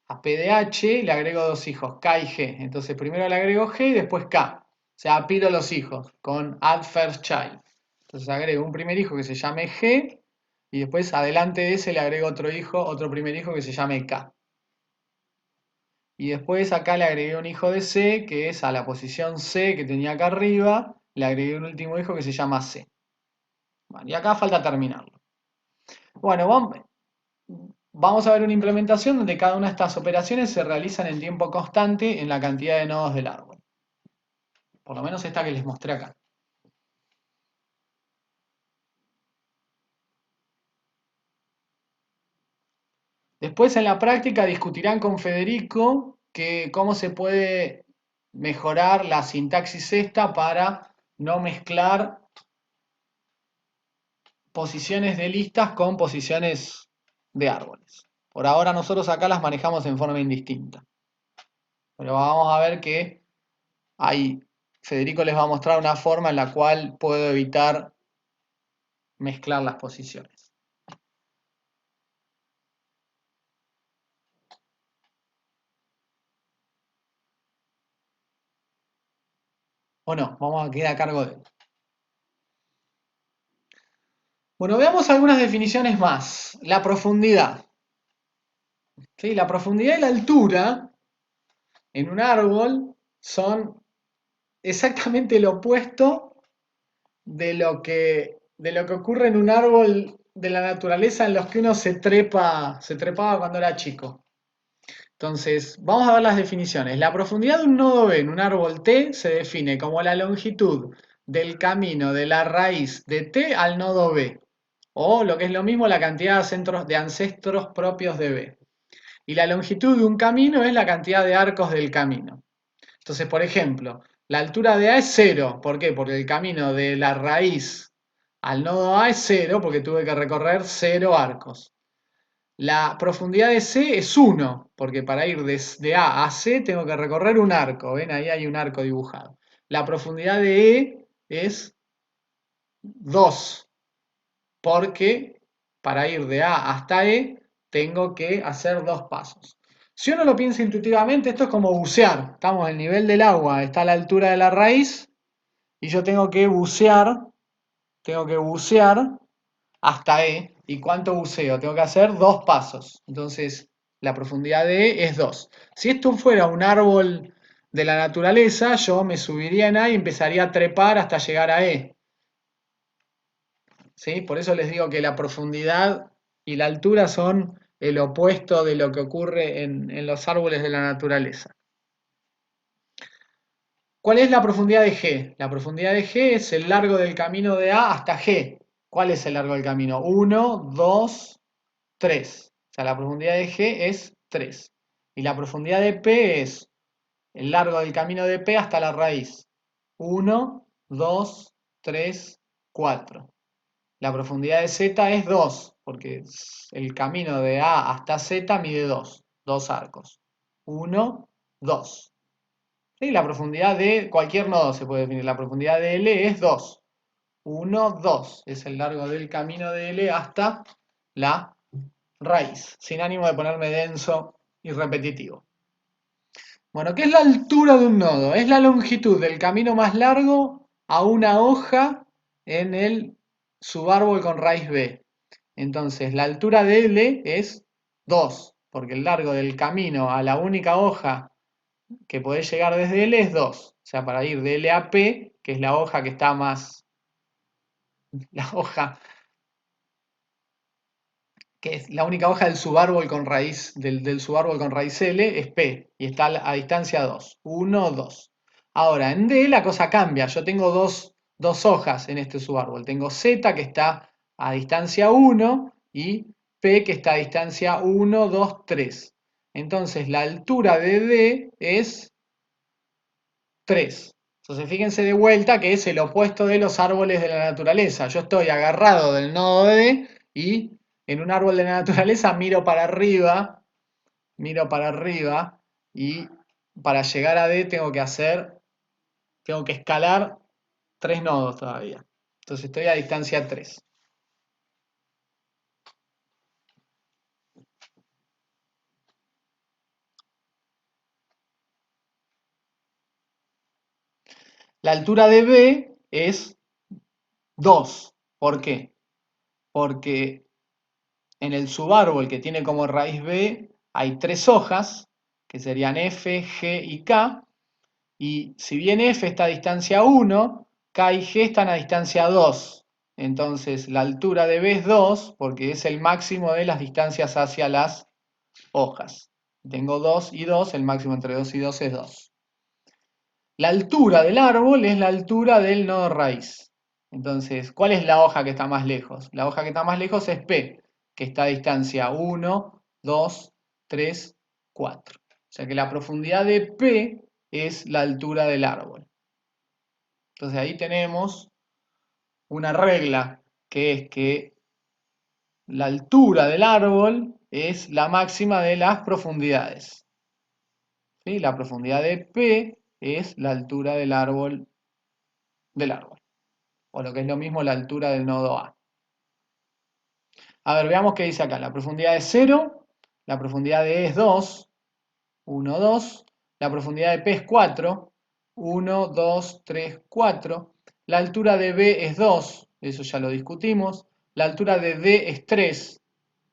a P de H, le agrego dos hijos, K y G. Entonces primero le agrego G y después K. O sea, apilo los hijos con add first child. Entonces agrego un primer hijo que se llame G y después adelante de ese le agrego otro hijo, otro primer hijo que se llame K. Y después acá le agregué un hijo de C, que es a la posición C que tenía acá arriba, le agregué un último hijo que se llama C. Bueno, y acá falta terminarlo. Bueno, vamos a ver una implementación donde cada una de estas operaciones se realizan en tiempo constante en la cantidad de nodos del árbol. Por lo menos esta que les mostré acá. Después en la práctica discutirán con Federico cómo se puede mejorar la sintaxis esta para no mezclar posiciones de listas con posiciones de árboles. Por ahora nosotros acá las manejamos en forma indistinta. Pero vamos a ver que ahí Federico les va a mostrar una forma en la cual puedo evitar mezclar las posiciones. O no, vamos a quedar a cargo de él. Bueno, veamos algunas definiciones más. La profundidad. ¿Sí? La profundidad y la altura en un árbol son exactamente lo opuesto de lo que ocurre en un árbol de la naturaleza en los que uno se trepaba cuando era chico. Entonces, vamos a ver las definiciones. La profundidad de un nodo B en un árbol T se define como la longitud del camino de la raíz de T al nodo B, o lo que es lo mismo, la cantidad de ancestros propios de B. Y la longitud de un camino es la cantidad de arcos del camino. Entonces, por ejemplo, la altura de A es 0. ¿Por qué? Porque el camino de la raíz al nodo A es 0, porque tuve que recorrer 0 arcos. La profundidad de C es 1, porque para ir de A a C tengo que recorrer un arco. ¿Ven? Ahí hay un arco dibujado. La profundidad de E es 2, porque para ir de A hasta E tengo que hacer 2 pasos. Si uno lo piensa intuitivamente, esto es como bucear. Estamos al nivel del agua, está a la altura de la raíz y yo tengo que bucear hasta E. ¿Y cuánto buceo? Tengo que hacer 2 pasos. Entonces, la profundidad de E es 2. Si esto fuera un árbol de la naturaleza, yo me subiría en A y empezaría a trepar hasta llegar a E. ¿Sí? Por eso les digo que la profundidad y la altura son el opuesto de lo que ocurre en los árboles de la naturaleza. ¿Cuál es la profundidad de G? La profundidad de G es el largo del camino de A hasta G. ¿Cuál es el largo del camino? 1, 2, 3. O sea, la profundidad de G es 3. Y la profundidad de P es el largo del camino de P hasta la raíz. 1, 2, 3, 4. La profundidad de Z es 2, porque el camino de A hasta Z mide 2 arcos. 1, 2. Y la profundidad de cualquier nodo se puede definir. La profundidad de L es 2. 1, 2. Es el largo del camino de L hasta la raíz, sin ánimo de ponerme denso y repetitivo. Bueno, ¿qué es la altura de un nodo? Es la longitud del camino más largo a una hoja en el subárbol con raíz B. Entonces, la altura de L es 2, porque el largo del camino a la única hoja que podés llegar desde L es 2. O sea, para ir de L a P, que es la hoja que está más... La hoja que es la única hoja del subárbol con raíz, del subárbol con raíz L, es P, y está a distancia 2. 1, 2. Ahora, en D la cosa cambia. Yo tengo dos hojas en este subárbol. Tengo Z, que está a distancia 1 y P que está a distancia 1, 2, 3. Entonces la altura de D es 3. Entonces fíjense de vuelta que es el opuesto de los árboles de la naturaleza. Yo estoy agarrado del nodo D y en un árbol de la naturaleza miro para arriba y para llegar a D tengo que escalar 3 nodos todavía. Entonces estoy a distancia 3. La altura de B es 2. ¿Por qué? Porque en el subárbol que tiene como raíz B hay 3 hojas, que serían F, G y K, y si bien F está a distancia 1, K y G están a distancia 2. Entonces la altura de B es 2 porque es el máximo de las distancias hacia las hojas. Tengo 2 y 2, el máximo entre 2 y 2 es 2. La altura del árbol es la altura del nodo raíz. Entonces, ¿cuál es la hoja que está más lejos? La hoja que está más lejos es P, que está a distancia 1, 2, 3, 4. O sea que la profundidad de P es la altura del árbol. Entonces ahí tenemos una regla que es que la altura del árbol es la máxima de las profundidades. ¿Sí? La profundidad de P es la altura del árbol, o lo que es lo mismo la altura del nodo A. A ver, veamos qué dice acá. La profundidad es 0, la profundidad de E es 2, 1, 2, la profundidad de P es 4, 1, 2, 3, 4, la altura de B es 2, eso ya lo discutimos, la altura de D es 3,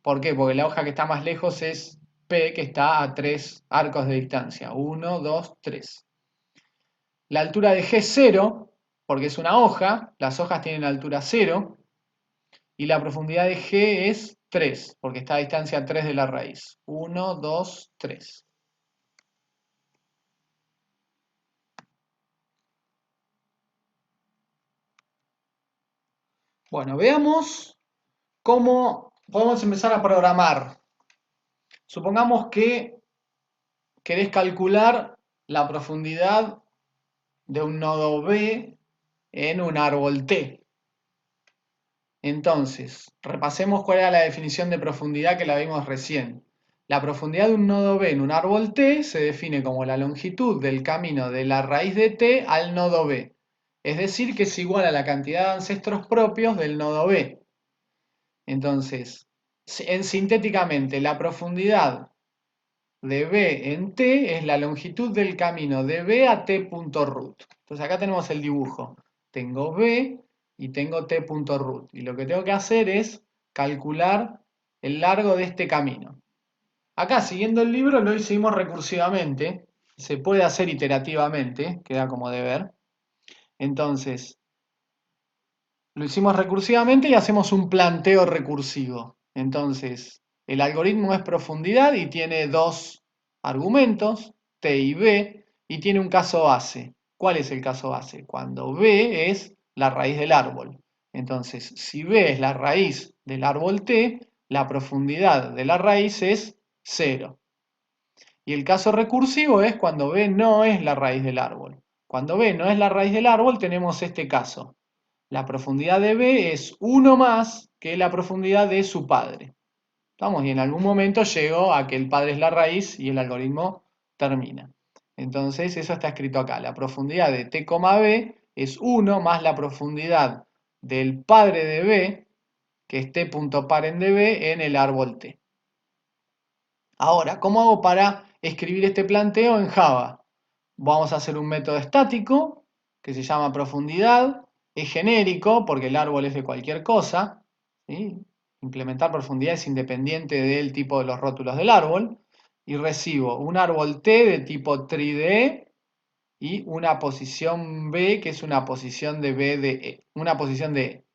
¿por qué? Porque la hoja que está más lejos es P, que está a 3 arcos de distancia, 1, 2, 3. La altura de G es 0, porque es una hoja, las hojas tienen altura 0, y la profundidad de G es 3, porque está a distancia 3 de la raíz. 1, 2, 3. Bueno, veamos cómo podemos empezar a programar. Supongamos que querés calcular la profundidad de un nodo B en un árbol T. Entonces, repasemos cuál era la definición de profundidad que la vimos recién. La profundidad de un nodo B en un árbol T se define como la longitud del camino de la raíz de T al nodo B. Es decir, que es igual a la cantidad de ancestros propios del nodo B. Entonces, sintéticamente, la profundidad de B en T es la longitud del camino de B a T.root. Entonces acá tenemos el dibujo. Tengo B y tengo T.root. Y lo que tengo que hacer es calcular el largo de este camino. Acá, siguiendo el libro, lo hicimos recursivamente. Se puede hacer iterativamente, queda como deber. Entonces, lo hicimos recursivamente y hacemos un planteo recursivo. Entonces, el algoritmo es profundidad y tiene dos argumentos, T y B, y tiene un caso base. ¿Cuál es el caso base? Cuando B es la raíz del árbol. Entonces, si B es la raíz del árbol T, la profundidad de la raíz es 0. Y el caso recursivo es cuando B no es la raíz del árbol. Cuando B no es la raíz del árbol, tenemos este caso. La profundidad de B es 1 más que la profundidad de su padre. ¿Estamos? Y en algún momento llegó a que el padre es la raíz y el algoritmo termina. Entonces eso está escrito acá. La profundidad de T, B es 1 más la profundidad del padre de B, que es T.parent de B en el árbol T. Ahora, ¿cómo hago para escribir este planteo en Java? Vamos a hacer un método estático que se llama profundidad. Es genérico porque el árbol es de cualquier cosa. ¿Sí? Implementar profundidad es independiente del tipo de los rótulos del árbol. Y recibo un árbol T de tipo tree y una posición B que es una posición de B de E. Una posición de E.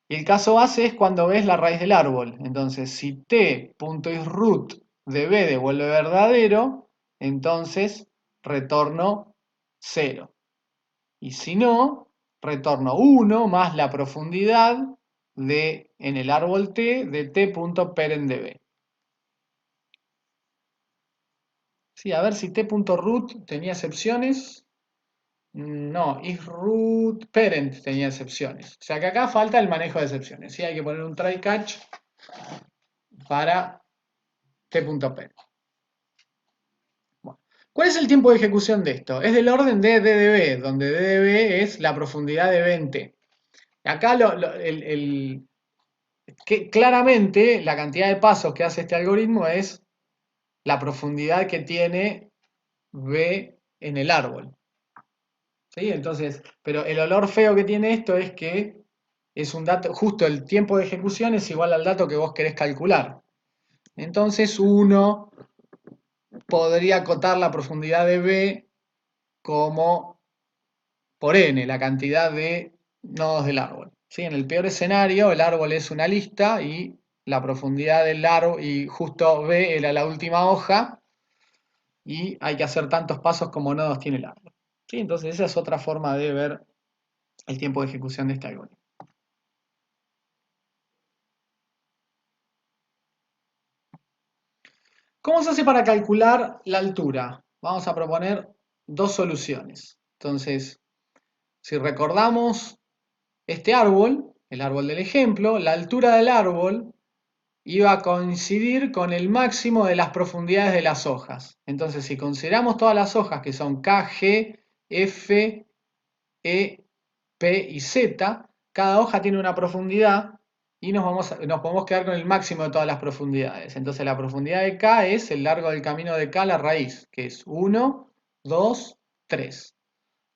Y el caso base es cuando ves la raíz del árbol. Entonces, si t.isRoot de b devuelve verdadero, entonces retorno 0. Y si no, retorno 1 más la profundidad en el árbol T de t.parent de B. Sí, a ver si t.root tenía excepciones. No, isRoot parent tenía excepciones. O sea que acá falta el manejo de excepciones. Sí, hay que poner un try catch para t.parent. Bueno, ¿cuál es el tiempo de ejecución de esto? Es del orden de ddb, donde ddb es la profundidad de B en t. Acá claramente la cantidad de pasos que hace este algoritmo es la profundidad que tiene B en el árbol. ¿Sí? Entonces, pero el olor feo que tiene esto es que es un dato, justo el tiempo de ejecución es igual al dato que vos querés calcular. Entonces uno podría acotar la profundidad de B como por n, la cantidad de nodos del árbol. ¿Sí? En el peor escenario, el árbol es una lista y la profundidad del árbol, y justo B era la última hoja, y hay que hacer tantos pasos como nodos tiene el árbol. ¿Sí? Entonces esa es otra forma de ver el tiempo de ejecución de este algoritmo. ¿Cómo se hace para calcular la altura? Vamos a proponer dos soluciones. Entonces, si recordamos este árbol, el árbol del ejemplo, la altura del árbol iba a coincidir con el máximo de las profundidades de las hojas. Entonces, si consideramos todas las hojas que son K, G, F, E, P y Z, cada hoja tiene una profundidad y nos podemos quedar con el máximo de todas las profundidades. Entonces la profundidad de K es el largo del camino de K a la raíz, que es 1, 2, 3.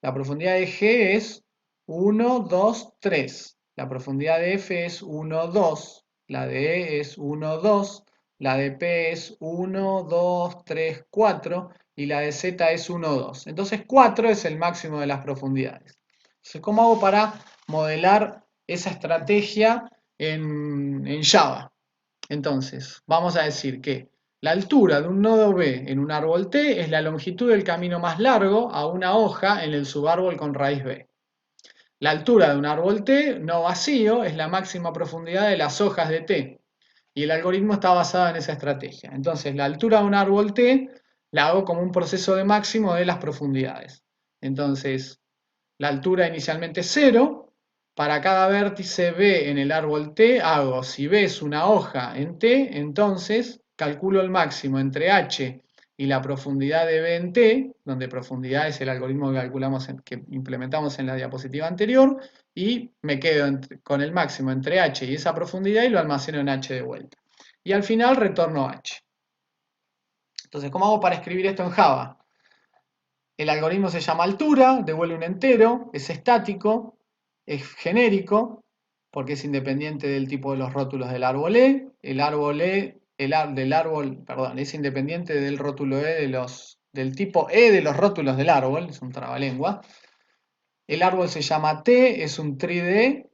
La profundidad de G es 1, 2, 3. La profundidad de F es 1, 2. La de E es 1, 2. La de P es 1, 2, 3, 4. Y la de Z es 1, 2. Entonces 4 es el máximo de las profundidades. Entonces, ¿cómo hago para modelar esa estrategia en Java? Entonces, vamos a decir que la altura de un nodo B en un árbol T es la longitud del camino más largo a una hoja en el subárbol con raíz B. La altura de un árbol T no vacío es la máxima profundidad de las hojas de T. Y el algoritmo está basado en esa estrategia. Entonces, la altura de un árbol T la hago como un proceso de máximo de las profundidades. Entonces, la altura inicialmente es 0. Para cada vértice B en el árbol T hago, si B es una hoja en T, entonces calculo el máximo entre H y la profundidad de B en T, donde profundidad es el algoritmo que calculamos, que implementamos en la diapositiva anterior, y me quedo con el máximo entre H y esa profundidad y lo almaceno en H de vuelta. Y al final retorno H. Entonces, ¿cómo hago para escribir esto en Java? El algoritmo se llama altura, devuelve un entero, es estático, es genérico, porque es independiente del tipo de los rótulos del árbol E. El árbol E, del árbol, perdón, es independiente del rótulo E del tipo E de los rótulos del árbol, es un trabalengua. El árbol se llama T, es un tree de E,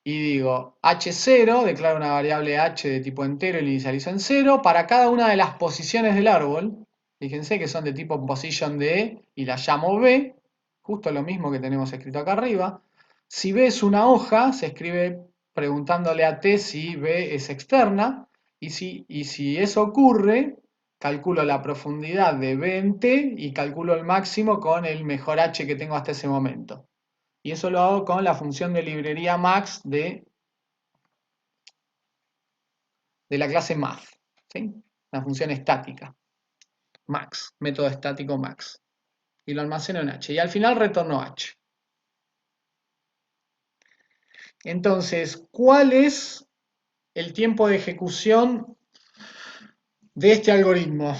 y digo h0, declaro una variable h de tipo entero y la inicializo en 0 para cada una de las posiciones del árbol. Fíjense que son de tipo position de E y la llamo B, justo lo mismo que tenemos escrito acá arriba. Si B es una hoja, se escribe preguntándole a T si B es externa, y si eso ocurre, calculo la profundidad de B en T y calculo el máximo con el mejor H que tengo hasta ese momento. Y eso lo hago con la función de librería max de la clase math, ¿sí? La función estática, max, método estático max. Y lo almaceno en h. Y al final retorno h. Entonces, ¿cuál es el tiempo de ejecución de este algoritmo?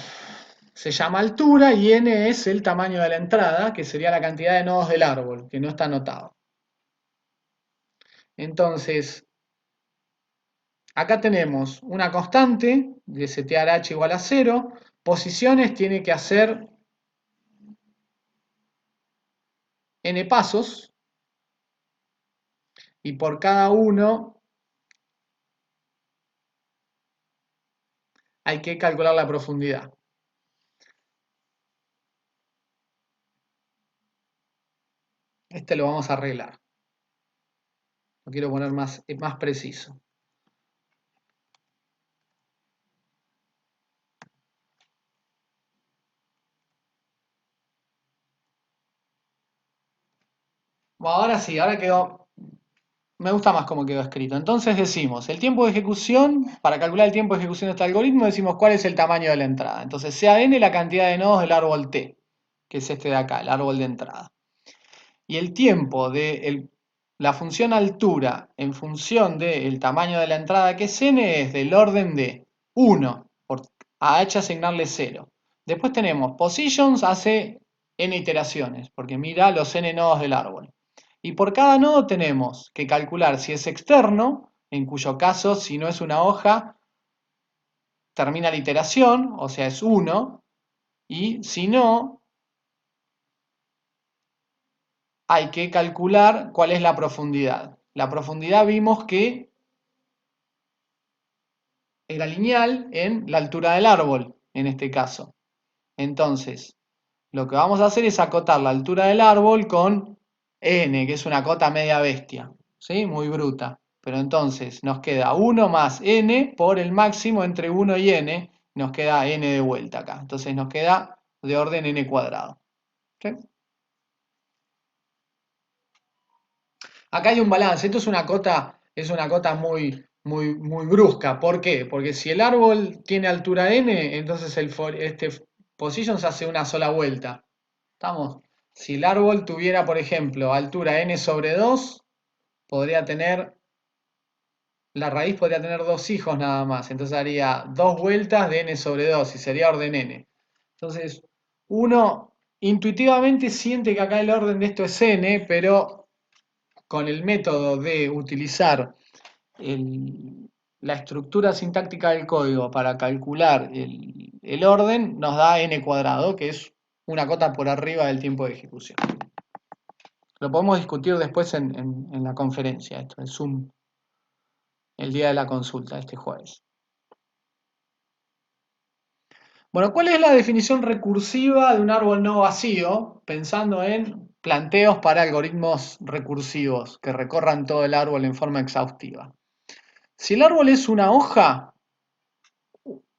Se llama altura y n es el tamaño de la entrada, que sería la cantidad de nodos del árbol, que no está anotado. Entonces, acá tenemos una constante de setear h igual a 0. Posiciones tiene que hacer n pasos. Y por cada uno hay que calcular la profundidad. Este lo vamos a arreglar. Lo quiero poner más preciso. Bueno, ahora sí, ahora quedó. Me gusta más cómo quedó escrito. Entonces decimos, el tiempo de ejecución, para calcular el tiempo de ejecución de este algoritmo, decimos cuál es el tamaño de la entrada. Entonces, sea n la cantidad de nodos del árbol t, que es este de acá, el árbol de entrada. Y el tiempo de la función altura en función del tamaño de la entrada, que es n, es del orden de 1, a h asignarle 0. Después tenemos positions, hace n iteraciones, porque mira los n nodos del árbol. Y por cada nodo tenemos que calcular si es externo, en cuyo caso, si no es una hoja, termina la iteración, o sea, es 1, y si no, hay que calcular cuál es la profundidad. La profundidad vimos que era lineal en la altura del árbol, en este caso. Entonces, lo que vamos a hacer es acotar la altura del árbol con n, que es una cota media bestia, ¿sí? Muy bruta. Pero entonces nos queda 1 más n por el máximo entre 1 y n, nos queda n de vuelta acá. Entonces nos queda de orden n cuadrado. ¿Sí? Acá hay un balance, esto es una cota muy brusca. ¿Por qué? Porque si el árbol tiene altura n, entonces este position se hace una sola vuelta. ¿Estamos? Si el árbol tuviera, por ejemplo, altura n sobre 2, la raíz podría tener 2 hijos nada más. Entonces haría 2 vueltas de n sobre 2 y sería orden n. Entonces, uno intuitivamente siente que acá el orden de esto es n, pero con el método de utilizar la estructura sintáctica del código para calcular el orden, nos da n cuadrado, que es una cota por arriba del tiempo de ejecución. Lo podemos discutir después en la conferencia, esto, en Zoom, el día de la consulta, este jueves. Bueno, ¿cuál es la definición recursiva de un árbol no vacío? Pensando en planteos para algoritmos recursivos que recorran todo el árbol en forma exhaustiva. Si el árbol es una hoja,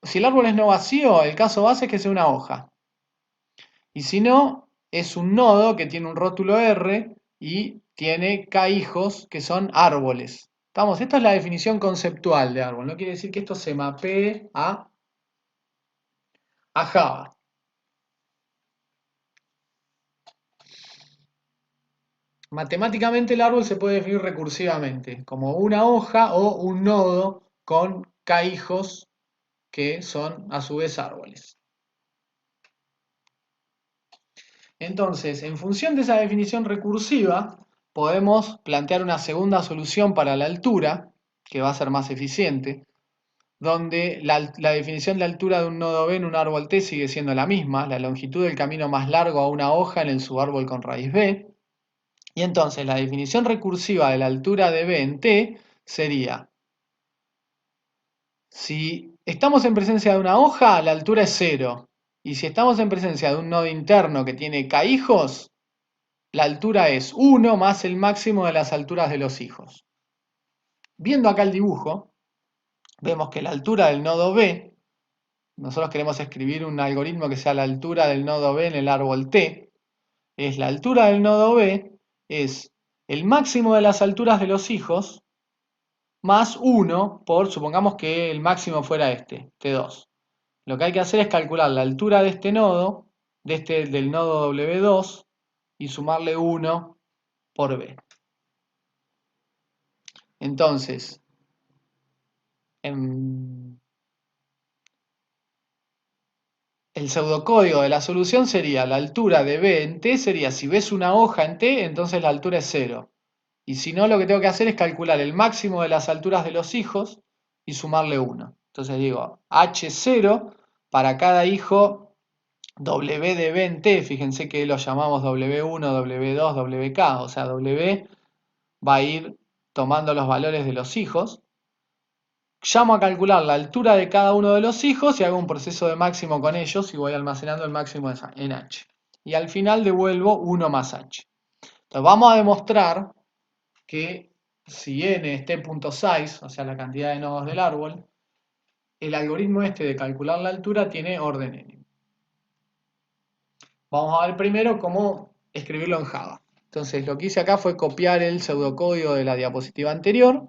si el árbol es no vacío, el caso base es que sea una hoja. Y si no, es un nodo que tiene un rótulo R y tiene K hijos que son árboles. ¿Estamos? Esta es la definición conceptual de árbol. No quiere decir que esto se mapee a Java. Matemáticamente el árbol se puede definir recursivamente como una hoja o un nodo con K hijos que son a su vez árboles. Entonces, en función de esa definición recursiva, podemos plantear una segunda solución para la altura, que va a ser más eficiente, donde la definición de altura de un nodo B en un árbol T sigue siendo la misma, la longitud del camino más largo a una hoja en el subárbol con raíz B. Y entonces la definición recursiva de la altura de B en T sería, si estamos en presencia de una hoja, la altura es 0. Y si estamos en presencia de un nodo interno que tiene K hijos, la altura es 1 más el máximo de las alturas de los hijos. Viendo acá el dibujo, vemos que la altura del nodo B, nosotros queremos escribir un algoritmo que sea la altura del nodo B en el árbol T, es la altura del nodo B, es el máximo de las alturas de los hijos, más 1 por, supongamos que el máximo fuera este, T2. Lo que hay que hacer es calcular la altura de este nodo, del nodo W2, y sumarle 1 por B. Entonces, el pseudocódigo de la solución sería la altura de B en T, sería si ves una hoja en T, entonces la altura es 0. Y si no, lo que tengo que hacer es calcular el máximo de las alturas de los hijos y sumarle 1. Entonces digo, H0 para cada hijo W de B en T, fíjense que lo llamamos W1, W2, WK, o sea, W va a ir tomando los valores de los hijos. Llamo a calcular la altura de cada uno de los hijos y hago un proceso de máximo con ellos y voy almacenando el máximo en H. Y al final devuelvo 1 más H. Entonces vamos a demostrar que si n es t.size, o sea, la cantidad de nodos del árbol, el algoritmo este de calcular la altura tiene orden n. Vamos a ver primero cómo escribirlo en Java. Entonces, lo que hice acá fue copiar el pseudocódigo de la diapositiva anterior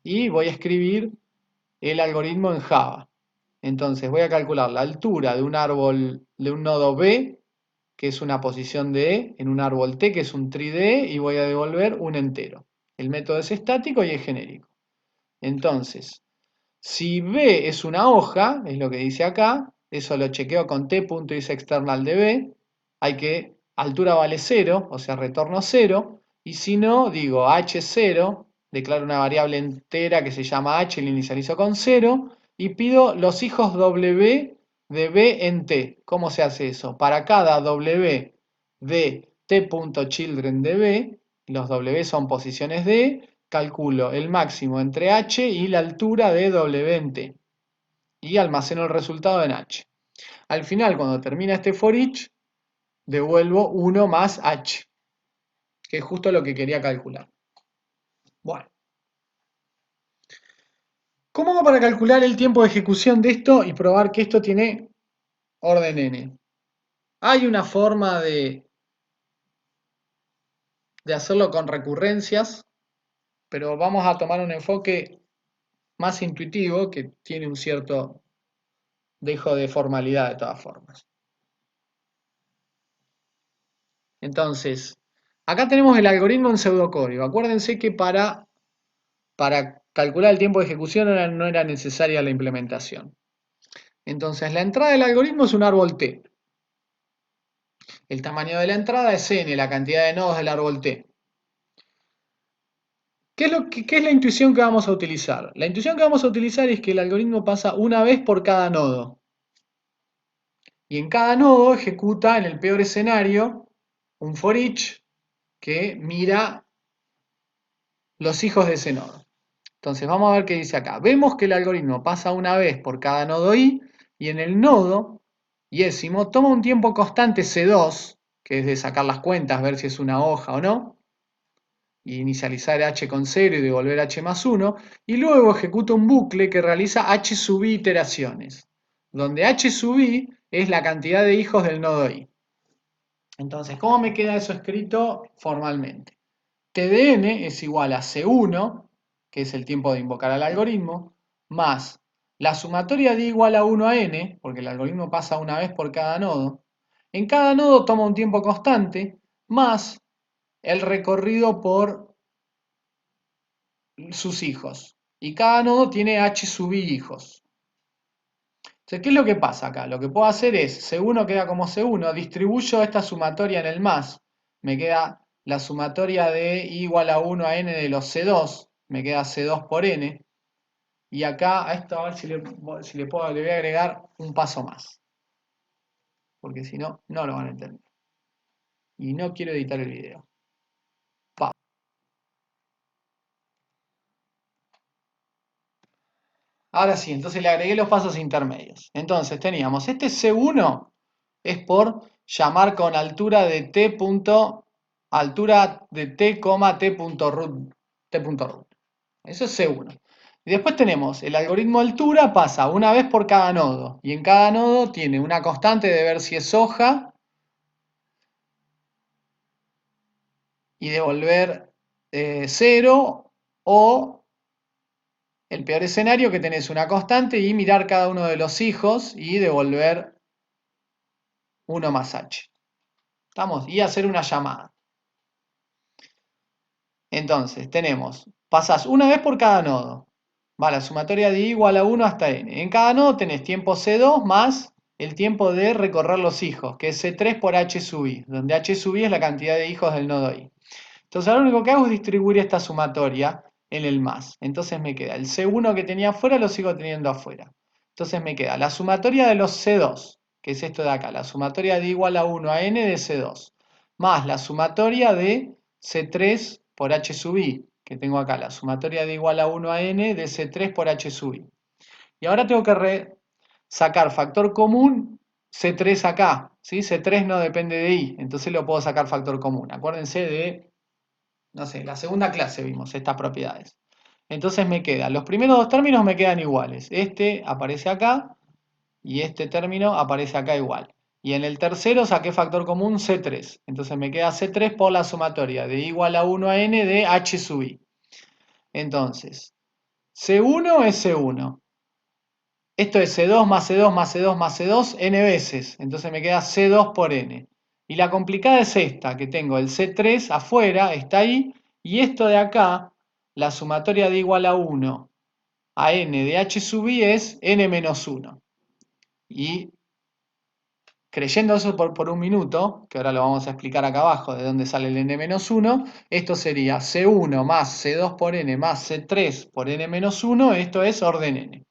y voy a escribir el algoritmo en Java. Entonces, voy a calcular la altura de un árbol, de un nodo B, que es una posición de E, en un árbol T, que es un tree de E, y voy a devolver un entero. El método es estático y es genérico. Entonces, si B es una hoja, es lo que dice acá, eso lo chequeo con t.isExternal de B, hay que, altura vale 0, o sea, retorno 0, y si no, digo h0, declaro una variable entera que se llama h, la inicializo con 0, y pido los hijos w de b en t. ¿Cómo se hace eso? Para cada w de t.children de b, los w son posiciones de E, calculo el máximo entre h y la altura de w en t y almaceno el resultado en h. Al final, cuando termina este for each, devuelvo 1 más h, que es justo lo que quería calcular. Bueno, ¿cómo hago para calcular el tiempo de ejecución de esto y probar que esto tiene orden n? Hay una forma de hacerlo con recurrencias, pero vamos a tomar un enfoque más intuitivo que tiene un cierto dejo de formalidad de todas formas. Entonces, acá tenemos el algoritmo en pseudocódigo. Acuérdense que para calcular el tiempo de ejecución no era necesaria la implementación. Entonces, la entrada del algoritmo es un árbol T. El tamaño de la entrada es n, la cantidad de nodos del árbol T. ¿Qué es la intuición que vamos a utilizar? La intuición que vamos a utilizar es que el algoritmo pasa una vez por cada nodo. Y en cada nodo ejecuta, en el peor escenario, un for each que mira los hijos de ese nodo. Entonces vamos a ver qué dice acá. Vemos que el algoritmo pasa una vez por cada nodo i y en el nodo iésimo toma un tiempo constante C2, que es de sacar las cuentas, ver si es una hoja o no, y inicializar h con 0 y devolver h más 1, y luego ejecuta un bucle que realiza h sub i iteraciones, donde h sub i es la cantidad de hijos del nodo i. Entonces, ¿cómo me queda eso escrito formalmente? Tdn es igual a C1, que es el tiempo de invocar al algoritmo, más la sumatoria de igual a 1 a n, porque el algoritmo pasa una vez por cada nodo. En cada nodo toma un tiempo constante, más el recorrido por sus hijos. Y cada nodo tiene h sub i hijos. Entonces, ¿qué es lo que pasa acá? Lo que puedo hacer es, C1 queda como C1, distribuyo esta sumatoria en el más, me queda la sumatoria de i igual a 1 a n de los C2, me queda C2 por n, y acá a esto a ver si le voy a agregar un paso más, porque si no, no lo van a entender. Y no quiero editar el video. Ahora sí, entonces le agregué los pasos intermedios. Entonces teníamos, este C1 es por llamar con altura de t. Altura de t, t.root. Eso es C1. Y después tenemos el algoritmo altura, pasa una vez por cada nodo. Y en cada nodo tiene una constante de ver si es hoja y devolver 0, o el peor escenario que tenés una constante y mirar cada uno de los hijos y devolver 1 más h. ¿Estamos? Y hacer una llamada. Entonces, pasás una vez por cada nodo. Va, la sumatoria de i igual a 1 hasta n. En cada nodo tenés tiempo C2 más el tiempo de recorrer los hijos, que es C3 por h sub i, donde h sub i es la cantidad de hijos del nodo i. Entonces, ahora lo único que hago es distribuir esta sumatoria en el más. Entonces me queda el C1 que tenía afuera, lo sigo teniendo afuera. Entonces me queda la sumatoria de los C2, que es esto de acá, la sumatoria de igual a 1 a n de C2, más la sumatoria de C3 por h sub i, que tengo acá, la sumatoria de igual a 1 a n de C3 por h sub i. Y ahora tengo que sacar factor común C3 acá, ¿sí? C3 no depende de i, entonces lo puedo sacar factor común. Acuérdense de no sé, la segunda clase vimos estas propiedades. Entonces me quedan, los primeros dos términos me quedan iguales. Este aparece acá y este término aparece acá igual. Y en el tercero saqué factor común C3. Entonces me queda C3 por la sumatoria de igual a 1 a n de h sub i. Entonces, C1 es C1. Esto es C2 más C2 más C2 más C2 n veces. Entonces me queda C2 por n. Y la complicada es esta, que tengo el C3 afuera, está ahí. Y esto de acá, la sumatoria de igual a 1 a n de h sub i es n menos 1. Y creyendo eso por un minuto, que ahora lo vamos a explicar acá abajo de dónde sale el n menos 1, esto sería C1 más C2 por n más C3 por n menos 1, esto es orden n.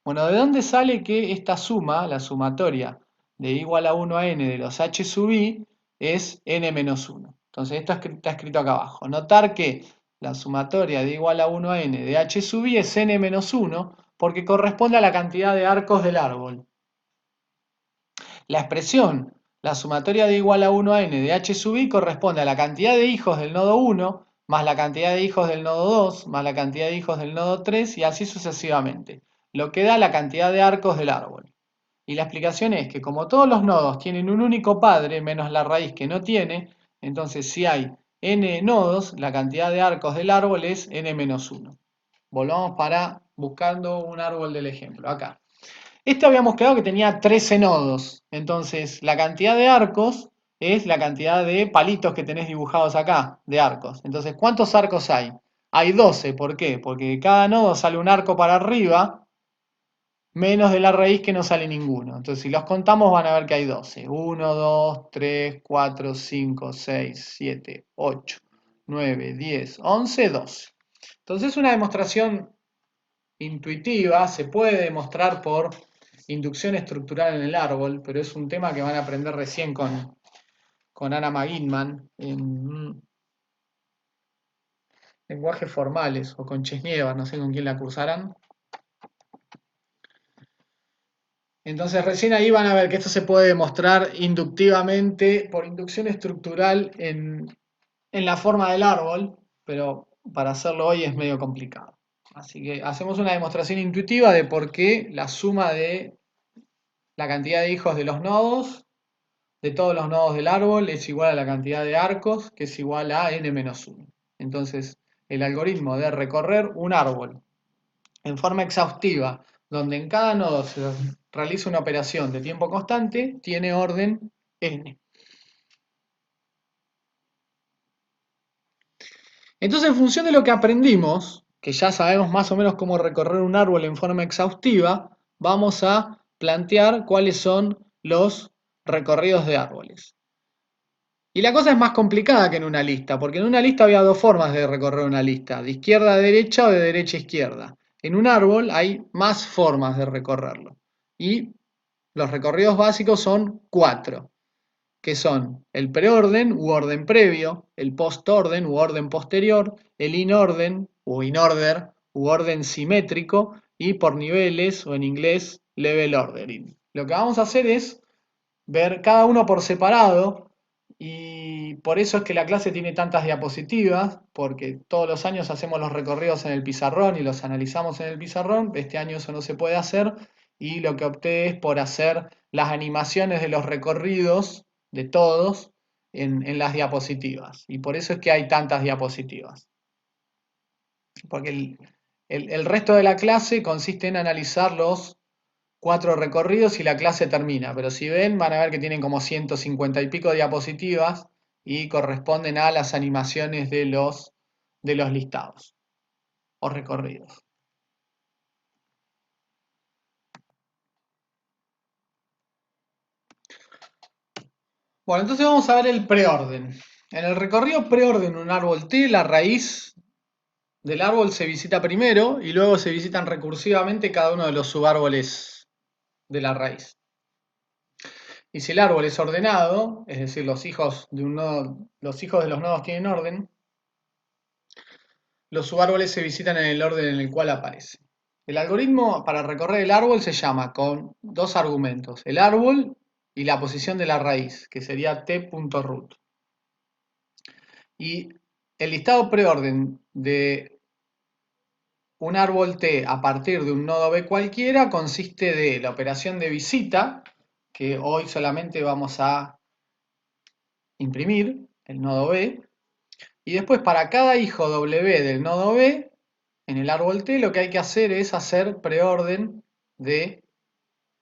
Bueno, ¿de dónde sale que esta suma, la sumatoria de igual a 1 a n de los h sub i, es n menos 1? Entonces esto está escrito acá abajo. Notar que la sumatoria de igual a 1 a n de h sub i es n menos 1 porque corresponde a la cantidad de arcos del árbol. La expresión, la sumatoria de igual a 1 a n de h sub i corresponde a la cantidad de hijos del nodo 1 más la cantidad de hijos del nodo 2 más la cantidad de hijos del nodo 3 y así sucesivamente, lo que da la cantidad de arcos del árbol. Y la explicación es que como todos los nodos tienen un único padre menos la raíz que no tiene, entonces si hay n nodos, la cantidad de arcos del árbol es n menos 1. Volvamos para buscando un árbol del ejemplo, acá. Este habíamos quedado que tenía 13 nodos, entonces la cantidad de arcos es la cantidad de palitos que tenés dibujados acá, de arcos. Entonces, ¿cuántos arcos hay? Hay 12, ¿por qué? Porque de cada nodo sale un arco para arriba, menos de la raíz que no sale ninguno. Entonces, si los contamos van a ver que hay 12. 1, 2, 3, 4, 5, 6, 7, 8, 9, 10, 11, 12. Entonces, es una demostración intuitiva, se puede demostrar por inducción estructural en el árbol, pero es un tema que van a aprender recién con Anna McGinman en lenguajes formales o con Chesnieva, no sé con quién la cursarán. Entonces recién ahí van a ver que esto se puede demostrar inductivamente por inducción estructural en la forma del árbol, pero para hacerlo hoy es medio complicado. Así que hacemos una demostración intuitiva de por qué la suma de la cantidad de hijos de los nodos, de todos los nodos del árbol, es igual a la cantidad de arcos, que es igual a n-1. Entonces, el algoritmo de recorrer un árbol en forma exhaustiva, donde en cada nodo se realiza una operación de tiempo constante, tiene orden n. Entonces, en función de lo que aprendimos, que ya sabemos más o menos cómo recorrer un árbol en forma exhaustiva, vamos a plantear cuáles son los recorridos de árboles. Y la cosa es más complicada que en una lista, porque en una lista había dos formas de recorrer una lista, de izquierda a derecha o de derecha a izquierda. En un árbol hay más formas de recorrerlo. Y los recorridos básicos son 4, que son el preorden u orden previo, el postorden u orden posterior, el inorden o inorder u orden simétrico y por niveles o en inglés level ordering. Lo que vamos a hacer es ver cada uno por separado y por eso es que la clase tiene tantas diapositivas, porque todos los años hacemos los recorridos en el pizarrón y los analizamos en el pizarrón. Este año eso no se puede hacer y lo que opté es por hacer las animaciones de los recorridos de todos en las diapositivas. Y por eso es que hay tantas diapositivas. Porque el resto de la clase consiste en analizar los 4 recorridos y la clase termina, pero si ven van a ver que tienen como 150 y pico diapositivas y corresponden a las animaciones de los listados o recorridos. Bueno, entonces vamos a ver el preorden. En el recorrido preorden un árbol T, la raíz del árbol se visita primero y luego se visitan recursivamente cada uno de los subárboles de la raíz. Y si el árbol es ordenado, es decir, los hijos de los hijos de los nodos tienen orden, los subárboles se visitan en el orden en el cual aparece. El algoritmo para recorrer el árbol se llama con dos argumentos, el árbol y la posición de la raíz, que sería t.root. Y el listado preorden de un árbol T a partir de un nodo B cualquiera consiste de la operación de visita, que hoy solamente vamos a imprimir el nodo B, y después para cada hijo W del nodo B, en el árbol T, lo que hay que hacer es hacer preorden de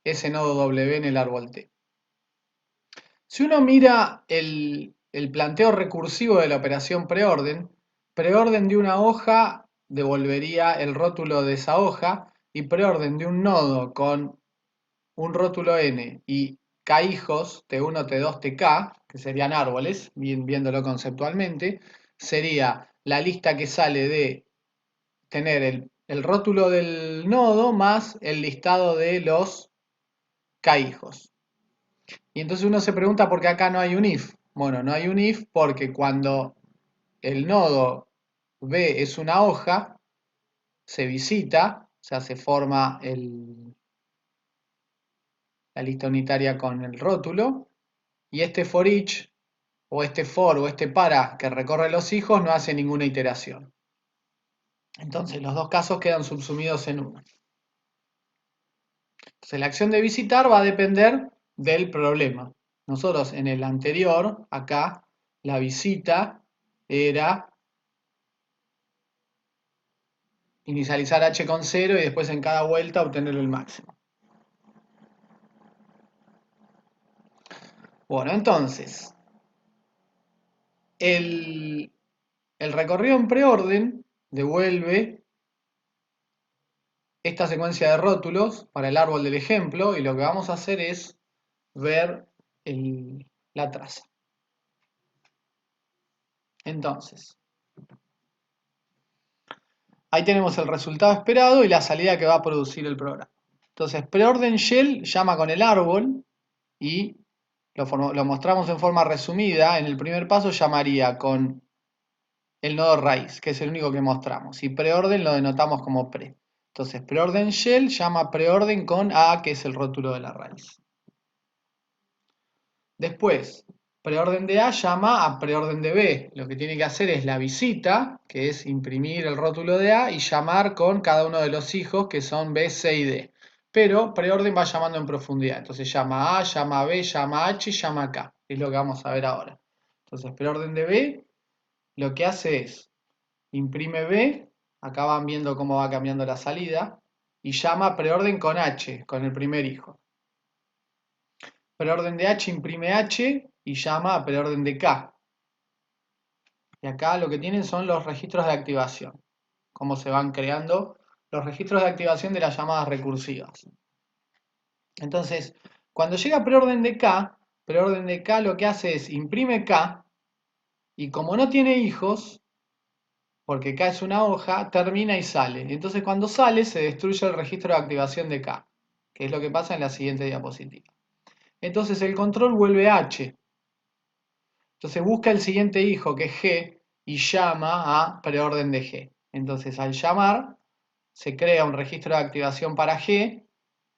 ese nodo W en el árbol T. Si uno mira el planteo recursivo de la operación preorden, preorden de una hoja devolvería el rótulo de esa hoja, y preorden de un nodo con un rótulo n y k hijos, T1, T2, Tk, que serían árboles, viéndolo conceptualmente, sería la lista que sale de tener el rótulo del nodo más el listado de los k hijos. Y entonces uno se pregunta por qué acá no hay un if. Bueno, no hay un if porque cuando el nodo B es una hoja, se visita, o sea, se forma la lista unitaria con el rótulo, y este for each, o este for, o este para que recorre los hijos, no hace ninguna iteración. Entonces los dos casos quedan subsumidos en uno. Entonces la acción de visitar va a depender del problema. Nosotros en el anterior, acá, la visita era inicializar h con 0 y después en cada vuelta obtener el máximo. Bueno, entonces, el recorrido en preorden devuelve esta secuencia de rótulos para el árbol del ejemplo, y lo que vamos a hacer es ver la traza. Entonces, ahí tenemos el resultado esperado y la salida que va a producir el programa. Entonces, preorden shell llama con el árbol y lo mostramos en forma resumida. En el primer paso llamaría con el nodo raíz, que es el único que mostramos, y preorden lo denotamos como pre. Entonces, preorden shell llama preorden con A, que es el rótulo de la raíz. Después, preorden de A llama a preorden de B. Lo que tiene que hacer es la visita, que es imprimir el rótulo de A y llamar con cada uno de los hijos, que son B, C y D. Pero preorden va llamando en profundidad. Entonces llama A, llama B, llama H y llama K. Es lo que vamos a ver ahora. Entonces, preorden de B lo que hace es imprime B, acá van viendo cómo va cambiando la salida, y llama preorden con H, con el primer hijo. Preorden de H imprime H y llama a preorden de K. Y acá lo que tienen son los registros de activación, cómo se van creando los registros de activación de las llamadas recursivas. Entonces, cuando llega preorden de K lo que hace es imprime K, y como no tiene hijos, porque K es una hoja, termina y sale. Entonces cuando sale se destruye el registro de activación de K, que es lo que pasa en la siguiente diapositiva. Entonces el control vuelve a H. Entonces busca el siguiente hijo, que es G, y llama a preorden de G. Entonces al llamar se crea un registro de activación para G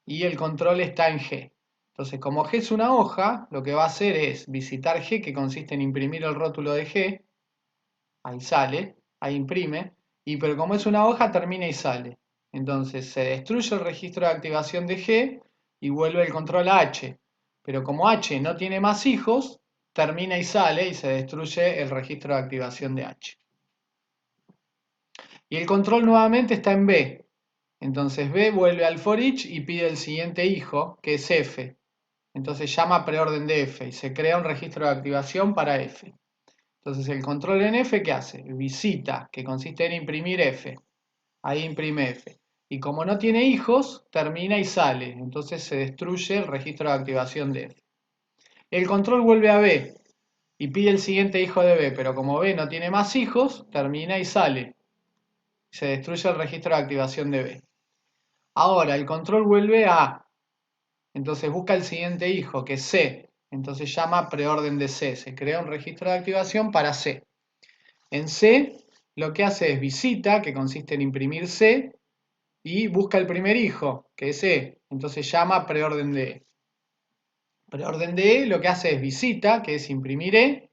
y el control está en G. Entonces como G es una hoja, lo que va a hacer es visitar G, que consiste en imprimir el rótulo de G. Ahí sale, ahí imprime, pero como es una hoja termina y sale. Entonces se destruye el registro de activación de G y vuelve el control a H. Pero como H no tiene más hijos, termina y sale y se destruye el registro de activación de H. Y el control nuevamente está en B. Entonces B vuelve al for each y pide el siguiente hijo, que es F. Entonces llama preorden de F y se crea un registro de activación para F. Entonces el control en F, ¿qué hace? Visita, que consiste en imprimir F. Ahí imprime F. Y como no tiene hijos, termina y sale. Entonces se destruye el registro de activación de F. El control vuelve a B y pide el siguiente hijo de B, pero como B no tiene más hijos, termina y sale. Se destruye el registro de activación de B. Ahora el control vuelve a A. Entonces busca el siguiente hijo, que es C. Entonces llama preorden de C. Se crea un registro de activación para C. En C lo que hace es visita, que consiste en imprimir C, y busca el primer hijo, que es E. Entonces llama preorden de E. Preorden de E lo que hace es visita, que es imprimir E,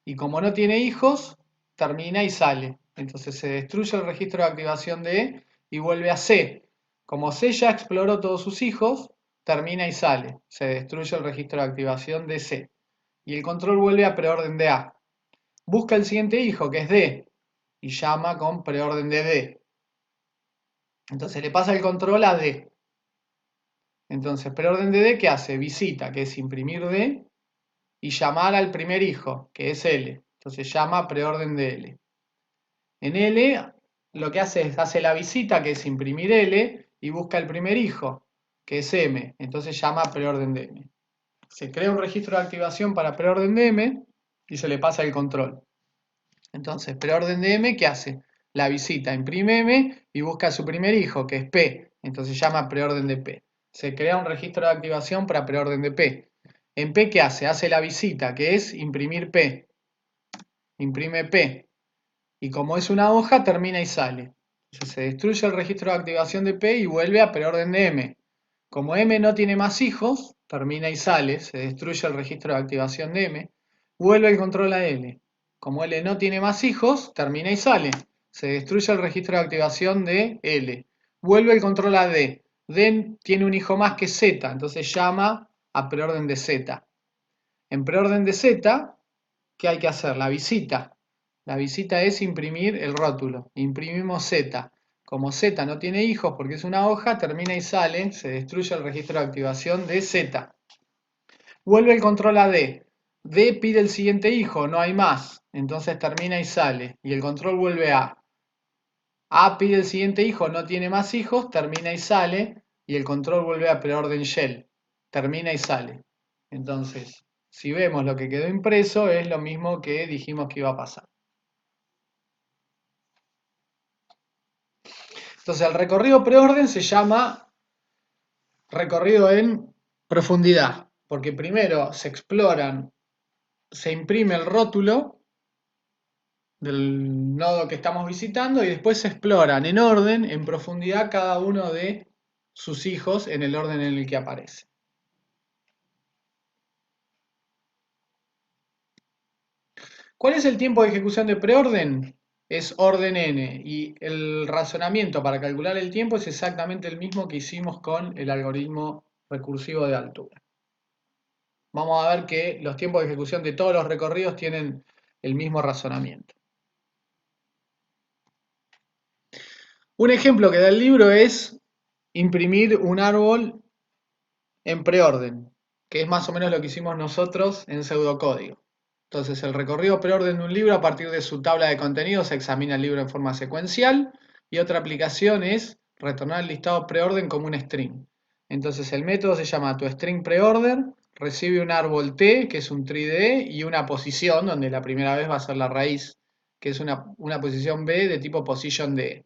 y como no tiene hijos, termina y sale. Entonces se destruye el registro de activación de E y vuelve a C. Como C ya exploró todos sus hijos, termina y sale. Se destruye el registro de activación de C. Y el control vuelve a preorden de A. Busca el siguiente hijo, que es D, y llama con preorden de D. Entonces le pasa el control a D. Entonces, preorden de D, ¿qué hace? Visita, que es imprimir D, y llamar al primer hijo, que es L. Entonces llama preorden de L. En L lo que hace es hace la visita, que es imprimir L, y busca el primer hijo, que es M. Entonces llama preorden de M. Se crea un registro de activación para preorden de M y se le pasa el control. Entonces, preorden de M, ¿qué hace? La visita, imprime M y busca a su primer hijo, que es P. Entonces llama preorden de P. Se crea un registro de activación para preorden de P. En P, ¿qué hace? Hace la visita, que es imprimir P. Imprime P. Y como es una hoja, termina y sale. Entonces se destruye el registro de activación de P y vuelve a preorden de M. Como M no tiene más hijos, termina y sale, se destruye el registro de activación de M, vuelve el control a L. Como L no tiene más hijos, termina y sale, se destruye el registro de activación de L. Vuelve el control a D. D tiene un hijo más que Z, entonces llama a preorden de Z. En preorden de Z, ¿qué hay que hacer? La visita. La visita es imprimir el rótulo. Imprimimos Z. Como Z no tiene hijos porque es una hoja, termina y sale, se destruye el registro de activación de Z. Vuelve el control a D. D pide el siguiente hijo, no hay más. Entonces termina y sale. Y el control vuelve a. A pide el siguiente hijo, no tiene más hijos, termina y sale. Y el control vuelve a preorden shell. Termina y sale. Entonces, si vemos lo que quedó impreso, es lo mismo que dijimos que iba a pasar. Entonces, el recorrido preorden se llama recorrido en profundidad, porque primero se exploran, se imprime el rótulo del nodo que estamos visitando y después se exploran en orden, en profundidad, cada uno de sus hijos en el orden en el que aparece. ¿Cuál es el tiempo de ejecución de preorden? Es orden n y el razonamiento para calcular el tiempo es exactamente el mismo que hicimos con el algoritmo recursivo de altura. Vamos a ver que los tiempos de ejecución de todos los recorridos tienen el mismo razonamiento. Un ejemplo que da el libro es imprimir un árbol en preorden, que es más o menos lo que hicimos nosotros en pseudocódigo. Entonces, el recorrido preorden de un libro a partir de su tabla de contenidos se examina el libro en forma secuencial y otra aplicación es retornar el listado preorden como un string. Entonces, el método se llama toString_preorder, recibe un árbol T, que es un tree de E, y una posición, donde la primera vez va a ser la raíz, que es una posición B de tipo position de E.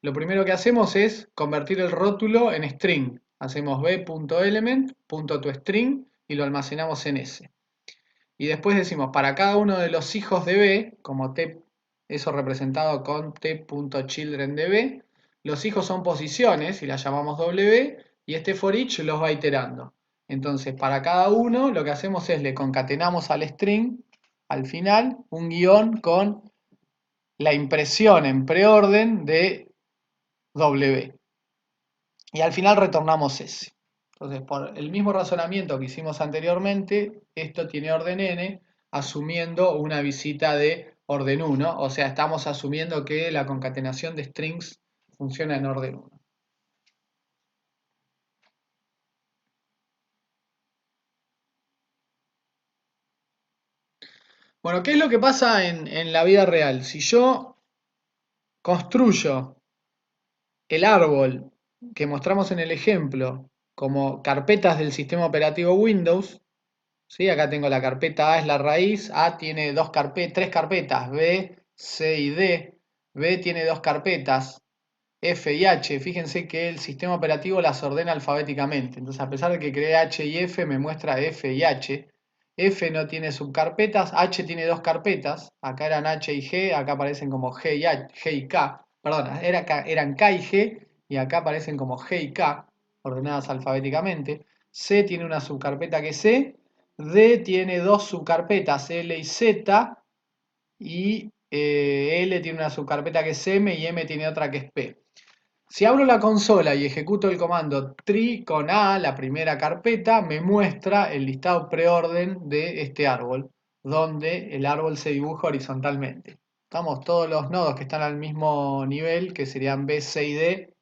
Lo primero que hacemos es convertir el rótulo en string. Hacemos b.element.toString y lo almacenamos en S. Y después decimos, para cada uno de los hijos de B, como T, eso representado con t.children de B, los hijos son posiciones y las llamamos W, y este for each los va iterando. Entonces, para cada uno, lo que hacemos es le concatenamos al string, al final, un guión con la impresión en preorden de W. Y al final retornamos S. Entonces, por el mismo razonamiento que hicimos anteriormente, esto tiene orden n, asumiendo una visita de orden 1, o sea, estamos asumiendo que la concatenación de strings funciona en orden 1. Bueno, ¿qué es lo que pasa en la vida real? Si yo construyo el árbol que mostramos en el ejemplo como carpetas del sistema operativo Windows, ¿sí? Acá tengo la carpeta A, es la raíz, A tiene tres carpetas, B, C y D, B tiene dos carpetas, F y H. Fíjense que el sistema operativo las ordena alfabéticamente, entonces a pesar de que creé H y F, me muestra F y H. F no tiene subcarpetas, H tiene dos carpetas, acá eran H y G, acá aparecen como G y K, perdón, eran K y G, y acá aparecen como G y K, ordenadas alfabéticamente. C tiene una subcarpeta que es C, D tiene dos subcarpetas, L y Z, y L tiene una subcarpeta que es M y M tiene otra que es P. Si abro la consola y ejecuto el comando tree con A, la primera carpeta, me muestra el listado preorden de este árbol, donde el árbol se dibuja horizontalmente. Estamos todos los nodos que están al mismo nivel, que serían B, C y D,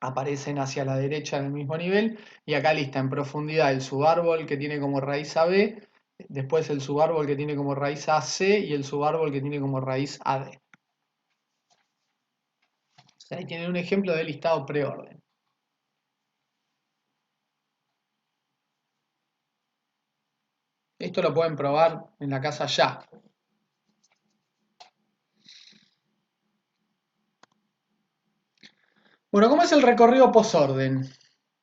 aparecen hacia la derecha en el mismo nivel, y acá lista en profundidad el subárbol que tiene como raíz AB, después el subárbol que tiene como raíz AC y el subárbol que tiene como raíz AD. O sea, ahí tienen un ejemplo de listado preorden. Esto lo pueden probar en la casa ya. Bueno, ¿cómo es el recorrido posorden?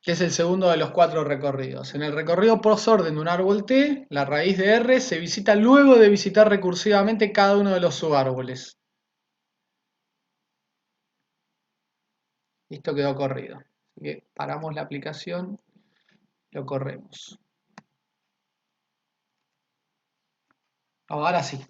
Que es el segundo de los 4 recorridos. En el recorrido posorden de un árbol T, la raíz de R se visita luego de visitar recursivamente cada uno de los subárboles. Esto quedó corrido. Así que paramos la aplicación, lo corremos. Ahora sí.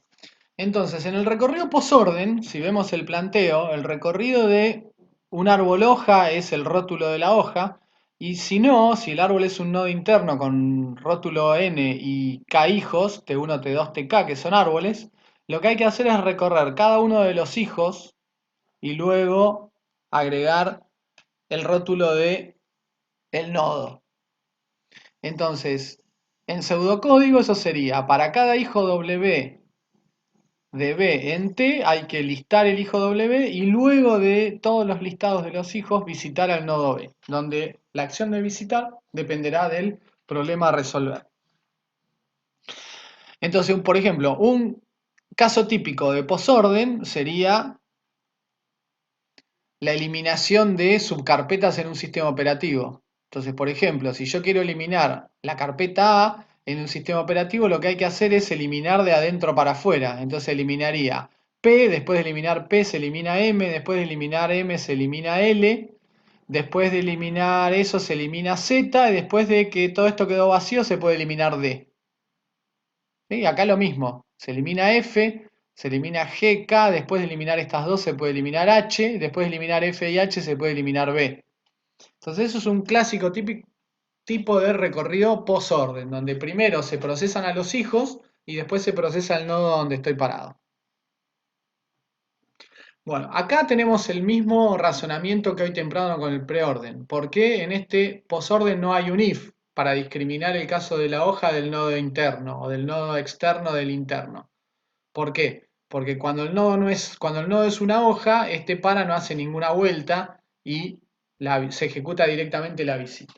Entonces, en el recorrido posorden, si vemos el planteo, el recorrido de un árbol hoja es el rótulo de la hoja, y si no, si el árbol es un nodo interno con rótulo n y k hijos, T1, T2, Tk, que son árboles, lo que hay que hacer es recorrer cada uno de los hijos y luego agregar el rótulo de el nodo. Entonces, en pseudocódigo eso sería, para cada hijo W de B en T hay que listar el hijo W y luego de todos los listados de los hijos visitar al nodo B, donde la acción de visitar dependerá del problema a resolver. Entonces, por ejemplo, un caso típico de posorden sería la eliminación de subcarpetas en un sistema operativo. Entonces, por ejemplo, si yo quiero eliminar la carpeta A en un sistema operativo, lo que hay que hacer es eliminar de adentro para afuera. Entonces eliminaría P, después de eliminar P se elimina M, después de eliminar M se elimina L, después de eliminar eso se elimina Z, y después de que todo esto quedó vacío se puede eliminar D. ¿Sí? Acá lo mismo, se elimina F, se elimina G, K, después de eliminar estas dos se puede eliminar H, después de eliminar F y H se puede eliminar B. Entonces eso es un clásico tipo de recorrido posorden, donde primero se procesan a los hijos y después se procesa el nodo donde estoy parado. Bueno, acá tenemos el mismo razonamiento que hoy temprano con el preorden. ¿Por qué en este posorden no hay un if para discriminar el caso de la hoja del nodo interno o del nodo externo del interno? ¿Por qué? Porque cuando el nodo es una hoja, este para no hace ninguna vuelta y se ejecuta directamente la visita.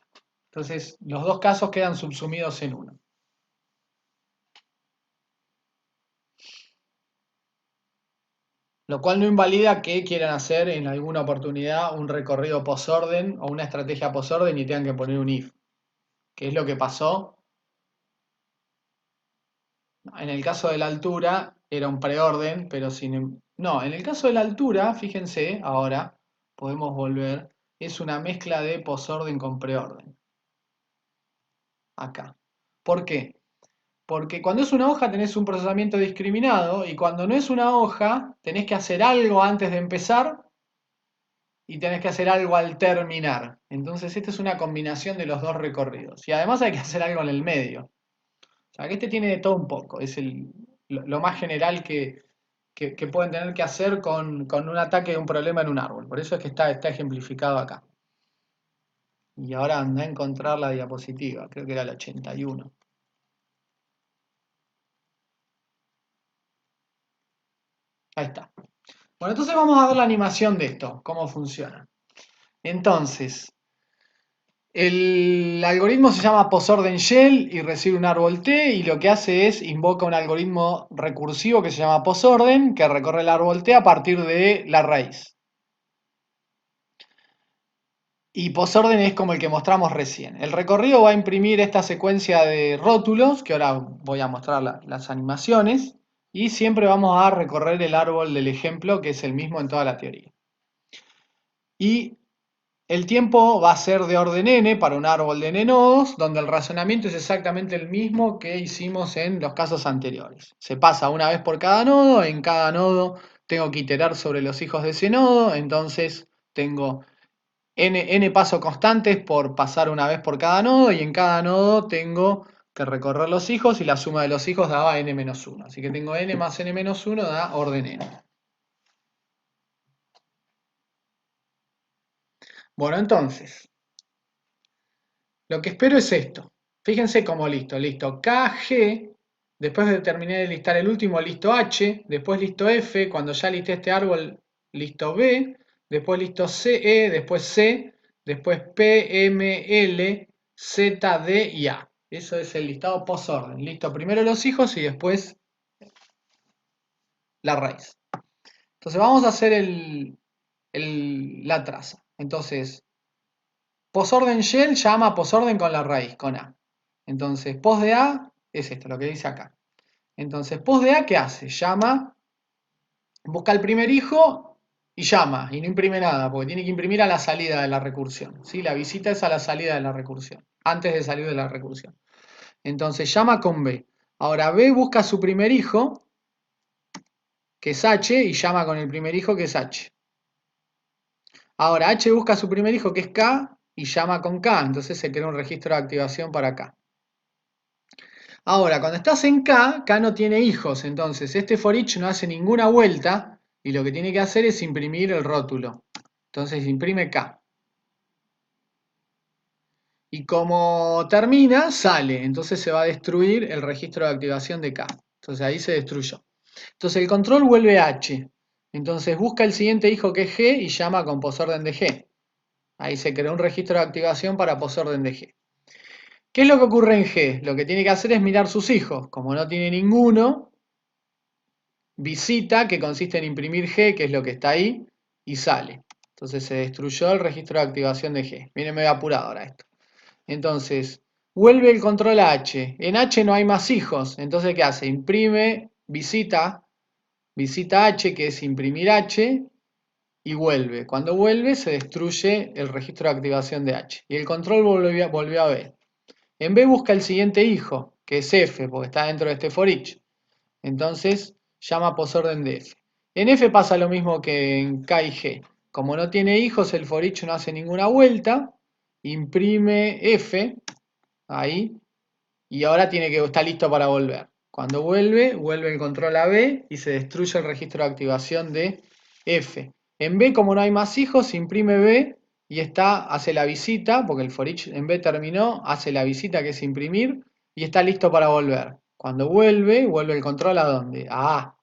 Entonces, los dos casos quedan subsumidos en uno. Lo cual no invalida que quieran hacer en alguna oportunidad un recorrido posorden o una estrategia posorden y tengan que poner un if. ¿Qué es lo que pasó? En el caso de la altura era un preorden, pero sin... No, en el caso de la altura, fíjense, ahora podemos volver, es una mezcla de posorden con preorden. Acá. ¿Por qué? Porque cuando es una hoja tenés un procesamiento discriminado y cuando no es una hoja tenés que hacer algo antes de empezar y tenés que hacer algo al terminar. Entonces esta es una combinación de los dos recorridos. Y además hay que hacer algo en el medio. O sea que este tiene de todo un poco. Es lo más general que pueden tener que hacer con un ataque de un problema en un árbol. Por eso es que está ejemplificado acá. Y ahora anda a encontrar la diapositiva. Creo que era el 81. Ahí está. Bueno, entonces vamos a ver la animación de esto, cómo funciona. Entonces, el algoritmo se llama posorden shell y recibe un árbol T y lo que hace es invoca un algoritmo recursivo que se llama posorden que recorre el árbol T a partir de la raíz. Y posorden es como el que mostramos recién. El recorrido va a imprimir esta secuencia de rótulos, que ahora voy a mostrar las animaciones, y siempre vamos a recorrer el árbol del ejemplo, que es el mismo en toda la teoría. Y El tiempo va a ser de orden n para un árbol de n nodos, donde el razonamiento es exactamente el mismo que hicimos en los casos anteriores. Se pasa una vez por cada nodo, en cada nodo tengo que iterar sobre los hijos de ese nodo, entonces tengo n pasos constantes por pasar una vez por cada nodo, y en cada nodo tengo que recorrer los hijos, y la suma de los hijos daba n-1. Así que tengo n más n-1 da orden n. Bueno, entonces, lo que espero es esto. Fíjense cómo listo. KG, después de terminar de listar el último, listo H, después listo F, cuando ya listé este árbol, listo B, después listo CE, después C, después P, M, L, Z, D y A. Eso es el listado post-orden. Listo primero los hijos y después la raíz. Entonces vamos a hacer la traza. Entonces, posorden shell llama a posorden con la raíz, con A. Entonces, post de A es esto, lo que dice acá. Entonces, post de A, ¿qué hace? Llama, busca el primer hijo y llama, y no imprime nada, porque tiene que imprimir a la salida de la recursión. ¿Sí? La visita es a la salida de la recursión, antes de salir de la recursión. Entonces, llama con B. Ahora, B busca su primer hijo, que es H, y llama con el primer hijo, que es H. Ahora, H busca su primer hijo, que es K, y llama con K, entonces se crea un registro de activación para K. Ahora, cuando estás en K, K no tiene hijos, entonces este for each no hace ninguna vuelta, y lo que tiene que hacer es imprimir el rótulo. Entonces imprime K. Y como termina, sale, entonces se va a destruir el registro de activación de K. Entonces ahí se destruyó. Entonces el control vuelve a H. Entonces busca el siguiente hijo, que es G, y llama con posorden de G. Ahí se creó un registro de activación para posorden de G. ¿Qué es lo que ocurre en G? Lo que tiene que hacer es mirar sus hijos. Como no tiene ninguno, visita, que consiste en imprimir G, que es lo que está ahí, y sale. Entonces se destruyó el registro de activación de G. Viene medio apurado ahora esto. Entonces, vuelve el control a H. En H no hay más hijos. Entonces, ¿qué hace? Imprime, visita H, que es imprimir H, y vuelve. Cuando vuelve, se destruye el registro de activación de H. Y el control volvió a B. En B busca el siguiente hijo, que es F, porque está dentro de este for each. Entonces, llama posorden de F. En F pasa lo mismo que en K y G. Como no tiene hijos, el for each no hace ninguna vuelta. Imprime F, ahí, y ahora tiene que estar listo para volver. Cuando vuelve el control a B y se destruye el registro de activación de F. En B, como no hay más hijos, imprime B y hace la visita, porque el for each en B terminó, hace la visita, que es imprimir, y está listo para volver. Cuando vuelve el control ¿a dónde? A A.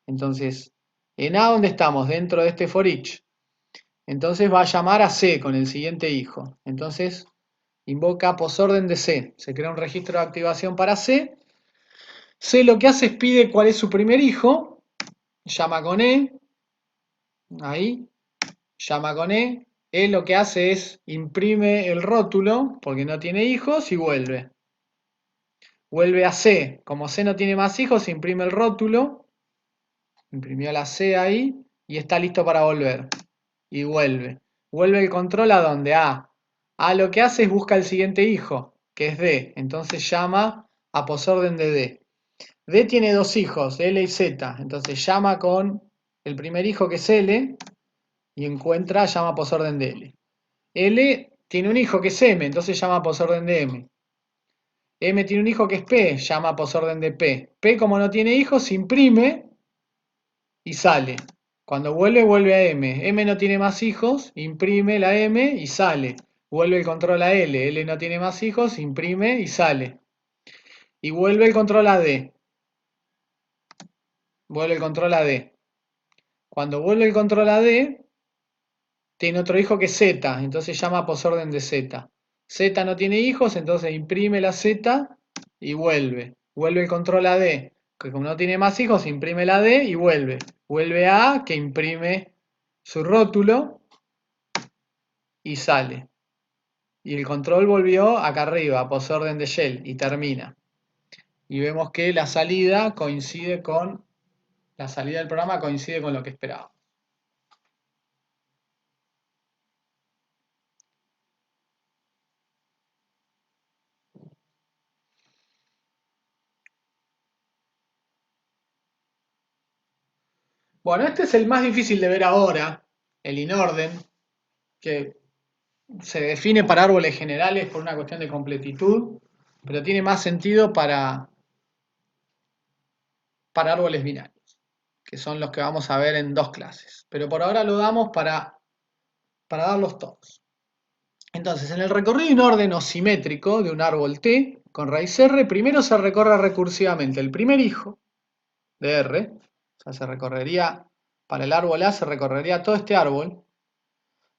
Entonces, en A, ¿dónde estamos? Dentro de este for each. Entonces va a llamar a C con el siguiente hijo. Entonces invoca posorden de C. Se crea un registro de activación para C. C lo que hace es pide cuál es su primer hijo. Llama con E. Ahí. Llama con E. E lo que hace es imprime el rótulo porque no tiene hijos y vuelve. Vuelve a C. Como C no tiene más hijos, imprime el rótulo. Imprimió la C ahí y está listo para volver. Y vuelve. Vuelve el control ¿a dónde? A. A lo que hace es busca el siguiente hijo, que es D. Entonces llama a posorden de D. D tiene dos hijos, L y Z. Entonces llama con el primer hijo, que es L, y llama a posorden de L. L tiene un hijo, que es M, entonces llama a posorden de M. M tiene un hijo, que es P, llama a posorden de P. P, como no tiene hijos, imprime y sale. Cuando vuelve a M. M no tiene más hijos, imprime la M y sale. Vuelve el control a L. L no tiene más hijos, imprime y sale. Y vuelve el control a D. Vuelve el control a D. Cuando vuelve el control a D, tiene otro hijo, que es Z. Entonces llama a posorden de Z. Z no tiene hijos, entonces imprime la Z y vuelve. Vuelve el control a D. Que como no tiene más hijos, imprime la D y vuelve. Vuelve a A, que imprime su rótulo y sale. Y el control volvió acá arriba, a posorden de shell, y termina. Y vemos que la salida del programa coincide con lo que esperábamos. Bueno, este es el más difícil de ver ahora, el inorden, que se define para árboles generales por una cuestión de completitud, pero tiene más sentido para árboles binarios, que son los que vamos a ver en dos clases. Pero por ahora lo damos para darlos todos. Entonces, en el recorrido inorden simétrico de un árbol T con raíz R, primero se recorre recursivamente el primer hijo de R, o sea, se recorrería, para el árbol A se recorrería todo este árbol.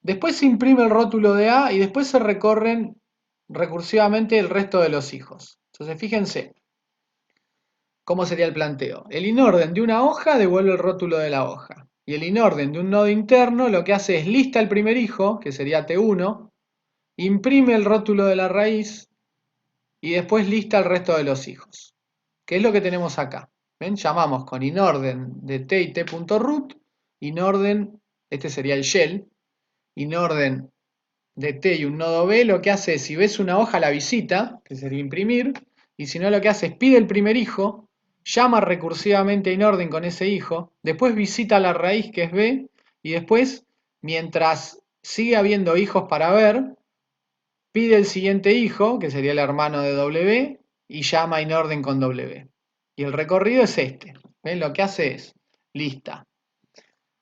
Después se imprime el rótulo de A y después se recorren recursivamente el resto de los hijos. Entonces, fíjense cómo sería el planteo. El inorden de una hoja devuelve el rótulo de la hoja. Y el inorden de un nodo interno lo que hace es lista el primer hijo, que sería T1, imprime el rótulo de la raíz y después lista el resto de los hijos. ¿Qué es lo que tenemos acá? ¿Ven? Llamamos con inorden de t y t.root, inorden, este sería el shell, inorden de t y un nodo b, lo que hace es, si ves una hoja, la visita, que sería imprimir, y si no, lo que hace es pide el primer hijo, llama recursivamente a inorden con ese hijo, después visita la raíz, que es b, y después, mientras sigue habiendo hijos para ver, pide el siguiente hijo, que sería el hermano de W, y llama inorden con W. Y el recorrido es este. ¿Ven? Lo que hace es lista.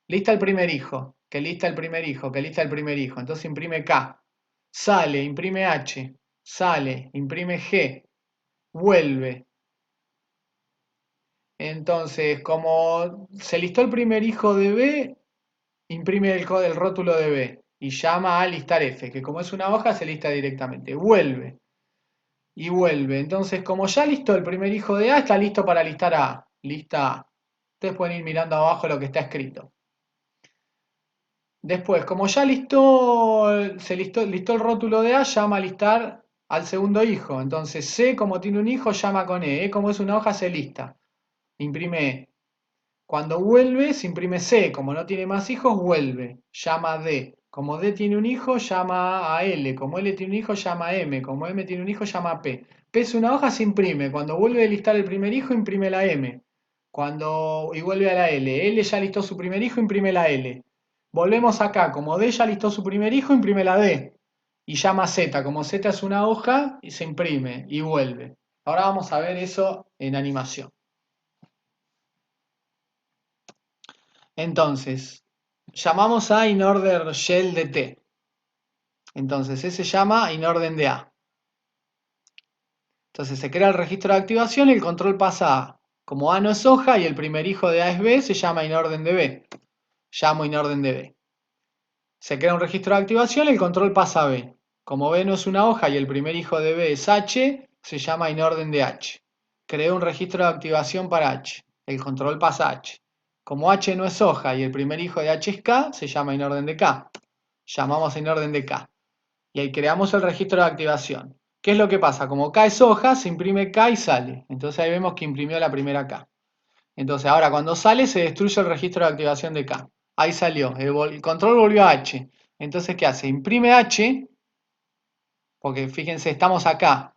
Lista el primer hijo, que lista el primer hijo, que lista el primer hijo. Entonces imprime K. Sale, imprime H. Sale, imprime G. Vuelve. Entonces, como se listó el primer hijo de B, imprime el rótulo de B y llama a listar F, que como es una hoja se lista directamente. Vuelve. Y vuelve. Entonces, como ya listó el primer hijo de A, está listo para listar A. Lista A. Ustedes pueden ir mirando abajo lo que está escrito. Después, como ya listó el rótulo de A, llama a listar al segundo hijo. Entonces, C, como tiene un hijo, llama con E. E, como es una hoja, se lista. Imprime E. Cuando vuelve, se imprime C. Como no tiene más hijos, vuelve. Llama a D. Como D tiene un hijo, llama a L. Como L tiene un hijo, llama a M. Como M tiene un hijo, llama a P. P es una hoja, se imprime. Cuando vuelve a listar el primer hijo, imprime la M. Y vuelve a la L. L ya listó su primer hijo, imprime la L. Volvemos acá. Como D ya listó su primer hijo, imprime la D. Y llama Z. Como Z es una hoja, y se imprime. Y vuelve. Ahora vamos a ver eso en animación. Entonces, llamamos a inorder shell de T. Entonces, ese llama inorden de A. Entonces, se crea el registro de activación y el control pasa a. Como A no es hoja y el primer hijo de A es B, se llama inorden de B. Llamo inorden de B. Se crea un registro de activación y el control pasa a B. Como B no es una hoja y el primer hijo de B es H, se llama inorden de H. Creo un registro de activación para H. El control pasa a H. Como H no es hoja y el primer hijo de H es K, se llama inorden de K. Llamamos inorden de K. Y ahí creamos el registro de activación. ¿Qué es lo que pasa? Como K es hoja, se imprime K y sale. Entonces ahí vemos que imprimió la primera K. Entonces ahora cuando sale se destruye el registro de activación de K. Ahí salió. El control volvió a H. Entonces, ¿qué hace? Imprime H, porque fíjense, estamos acá.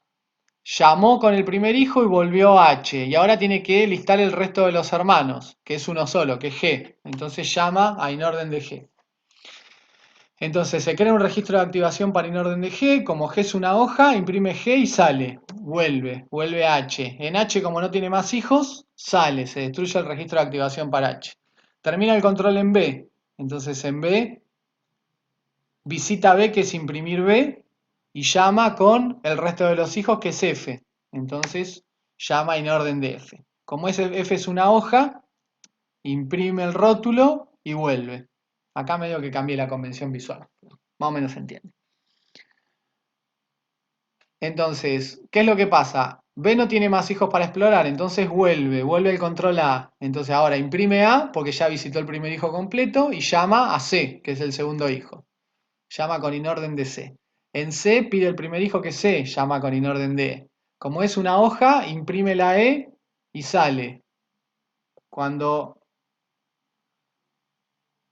Llamó con el primer hijo y volvió a H. Y ahora tiene que listar el resto de los hermanos, que es uno solo, que es G. Entonces llama a inorden de G. Entonces se crea un registro de activación para inorden de G. Como G es una hoja, imprime G y sale. Vuelve a H. En H, como no tiene más hijos, sale. Se destruye el registro de activación para H. Termina el control en B. Entonces en B visita B, que es imprimir B, y llama con el resto de los hijos, que es F. Entonces llama inorden de F. Como F es una hoja, imprime el rótulo y vuelve. Acá medio que cambié la convención visual. Más o menos se entiende. Entonces, ¿qué es lo que pasa? B no tiene más hijos para explorar, entonces vuelve el control a A. Entonces ahora imprime A, porque ya visitó el primer hijo completo, y llama a C, que es el segundo hijo. Llama con inorden de C. En C pide el primer hijo, que C, llama con inorden de E. Como es una hoja, imprime la E y sale. Cuando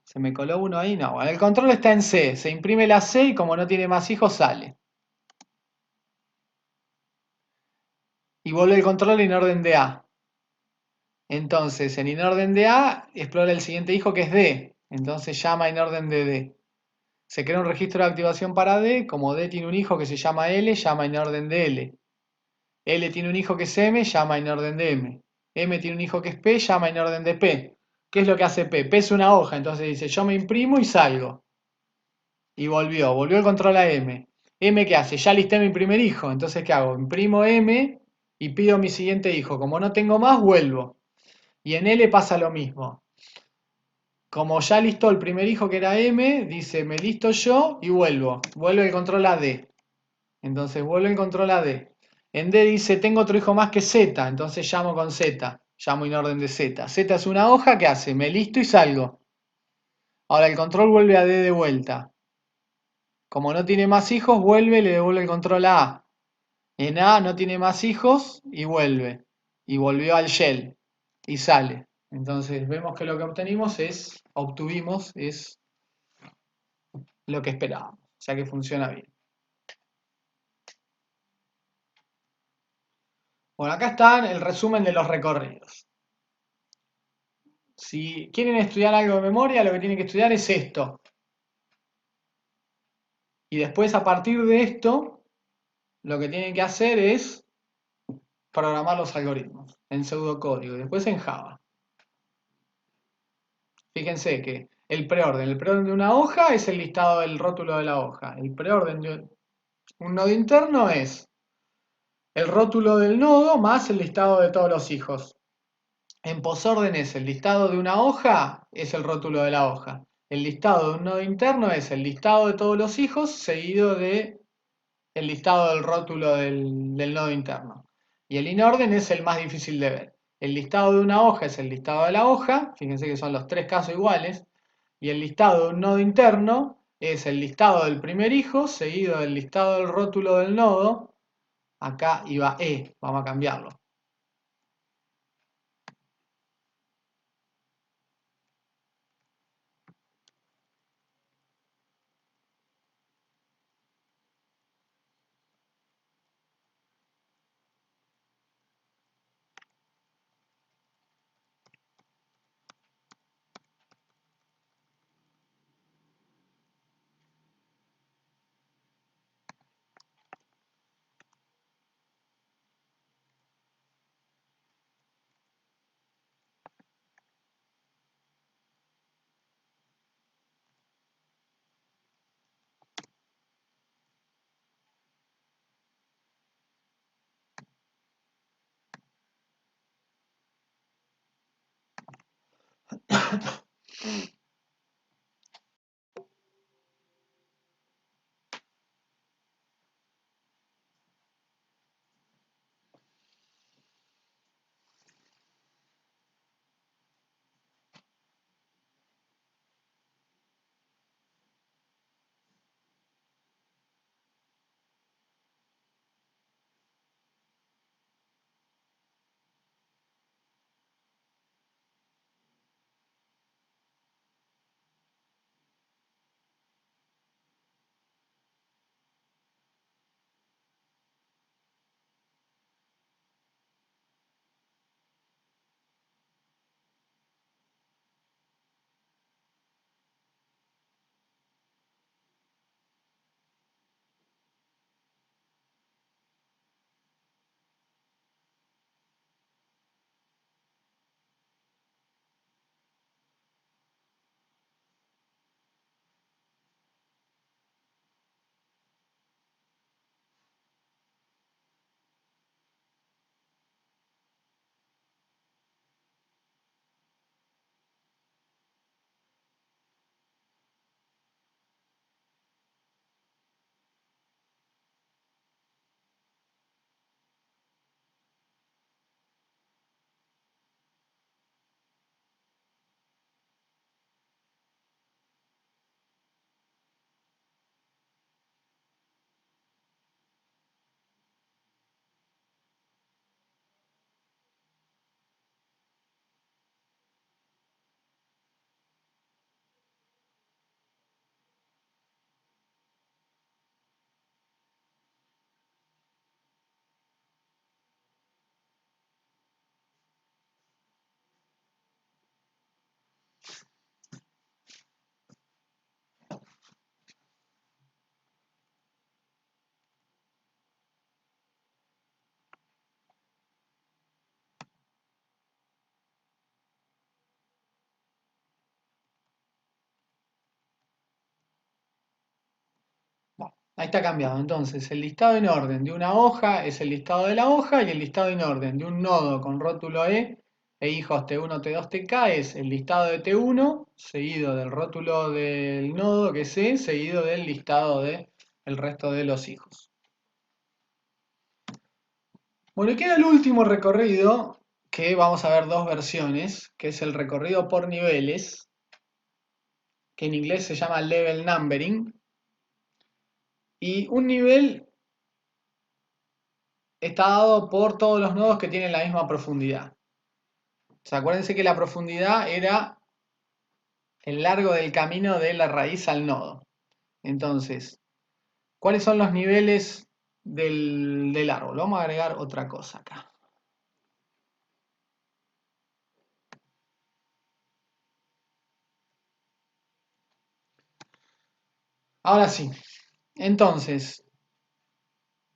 se me coló uno ahí, no. Bueno, el control está en C. Se imprime la C y como no tiene más hijos, sale. Y vuelve el control en orden de A. Entonces, en inorden de A, explora el siguiente hijo que es D. Entonces llama inorden de D. Se crea un registro de activación para D. Como D tiene un hijo que se llama L, llama inorden de L. L tiene un hijo que es M, llama inorden de M. M tiene un hijo que es P, llama inorden de P. ¿Qué es lo que hace P? P es una hoja, entonces dice yo me imprimo y salgo. Y volvió el control a M. M, ¿qué hace? Ya listé mi primer hijo, entonces ¿qué hago? Imprimo M y pido mi siguiente hijo. Como no tengo más, vuelvo. Y en L pasa lo mismo. Como ya listó el primer hijo que era M, dice me listo yo y vuelvo. Vuelve el control a D. Entonces vuelve el control a D. En D dice tengo otro hijo más que Z, entonces llamo con Z. Llamo en orden de Z. Z es una hoja, ¿qué hace? Me listo y salgo. Ahora el control vuelve a D de vuelta. Como no tiene más hijos, vuelve y le devuelve el control a A. En A no tiene más hijos y vuelve. Y volvió al shell y sale. Entonces vemos que lo que obtuvimos es lo que esperábamos. O sea que funciona bien. Bueno, acá está el resumen de los recorridos. Si quieren estudiar algo de memoria, lo que tienen que estudiar es esto. Y después, a partir de esto, lo que tienen que hacer es programar los algoritmos en pseudocódigo y después en Java. Fíjense que el preorden de una hoja es el listado del rótulo de la hoja. El preorden de un nodo interno es el rótulo del nodo más el listado de todos los hijos. En posorden es el listado de una hoja, es el rótulo de la hoja. El listado de un nodo interno es el listado de todos los hijos seguido de el listado del rótulo del nodo interno. Y el inorden es el más difícil de ver. El listado de una hoja es el listado de la hoja, fíjense que son los tres casos iguales, y el listado de un nodo interno es el listado del primer hijo seguido del listado del rótulo del nodo. Acá iba E, vamos a cambiarlo. Ahí está cambiado. Entonces, el listado en orden de una hoja es el listado de la hoja y el listado en orden de un nodo con rótulo e hijos T1, T2, Tk es el listado de T1 seguido del rótulo del nodo que es E seguido del listado de el resto de los hijos. Bueno, y queda el último recorrido que vamos a ver dos versiones, que es el recorrido por niveles, que en inglés se llama level numbering. Y un nivel está dado por todos los nodos que tienen la misma profundidad. O sea, acuérdense que la profundidad era el largo del camino de la raíz al nodo. Entonces, ¿cuáles son los niveles del árbol? Vamos a agregar otra cosa acá. Ahora sí. Entonces,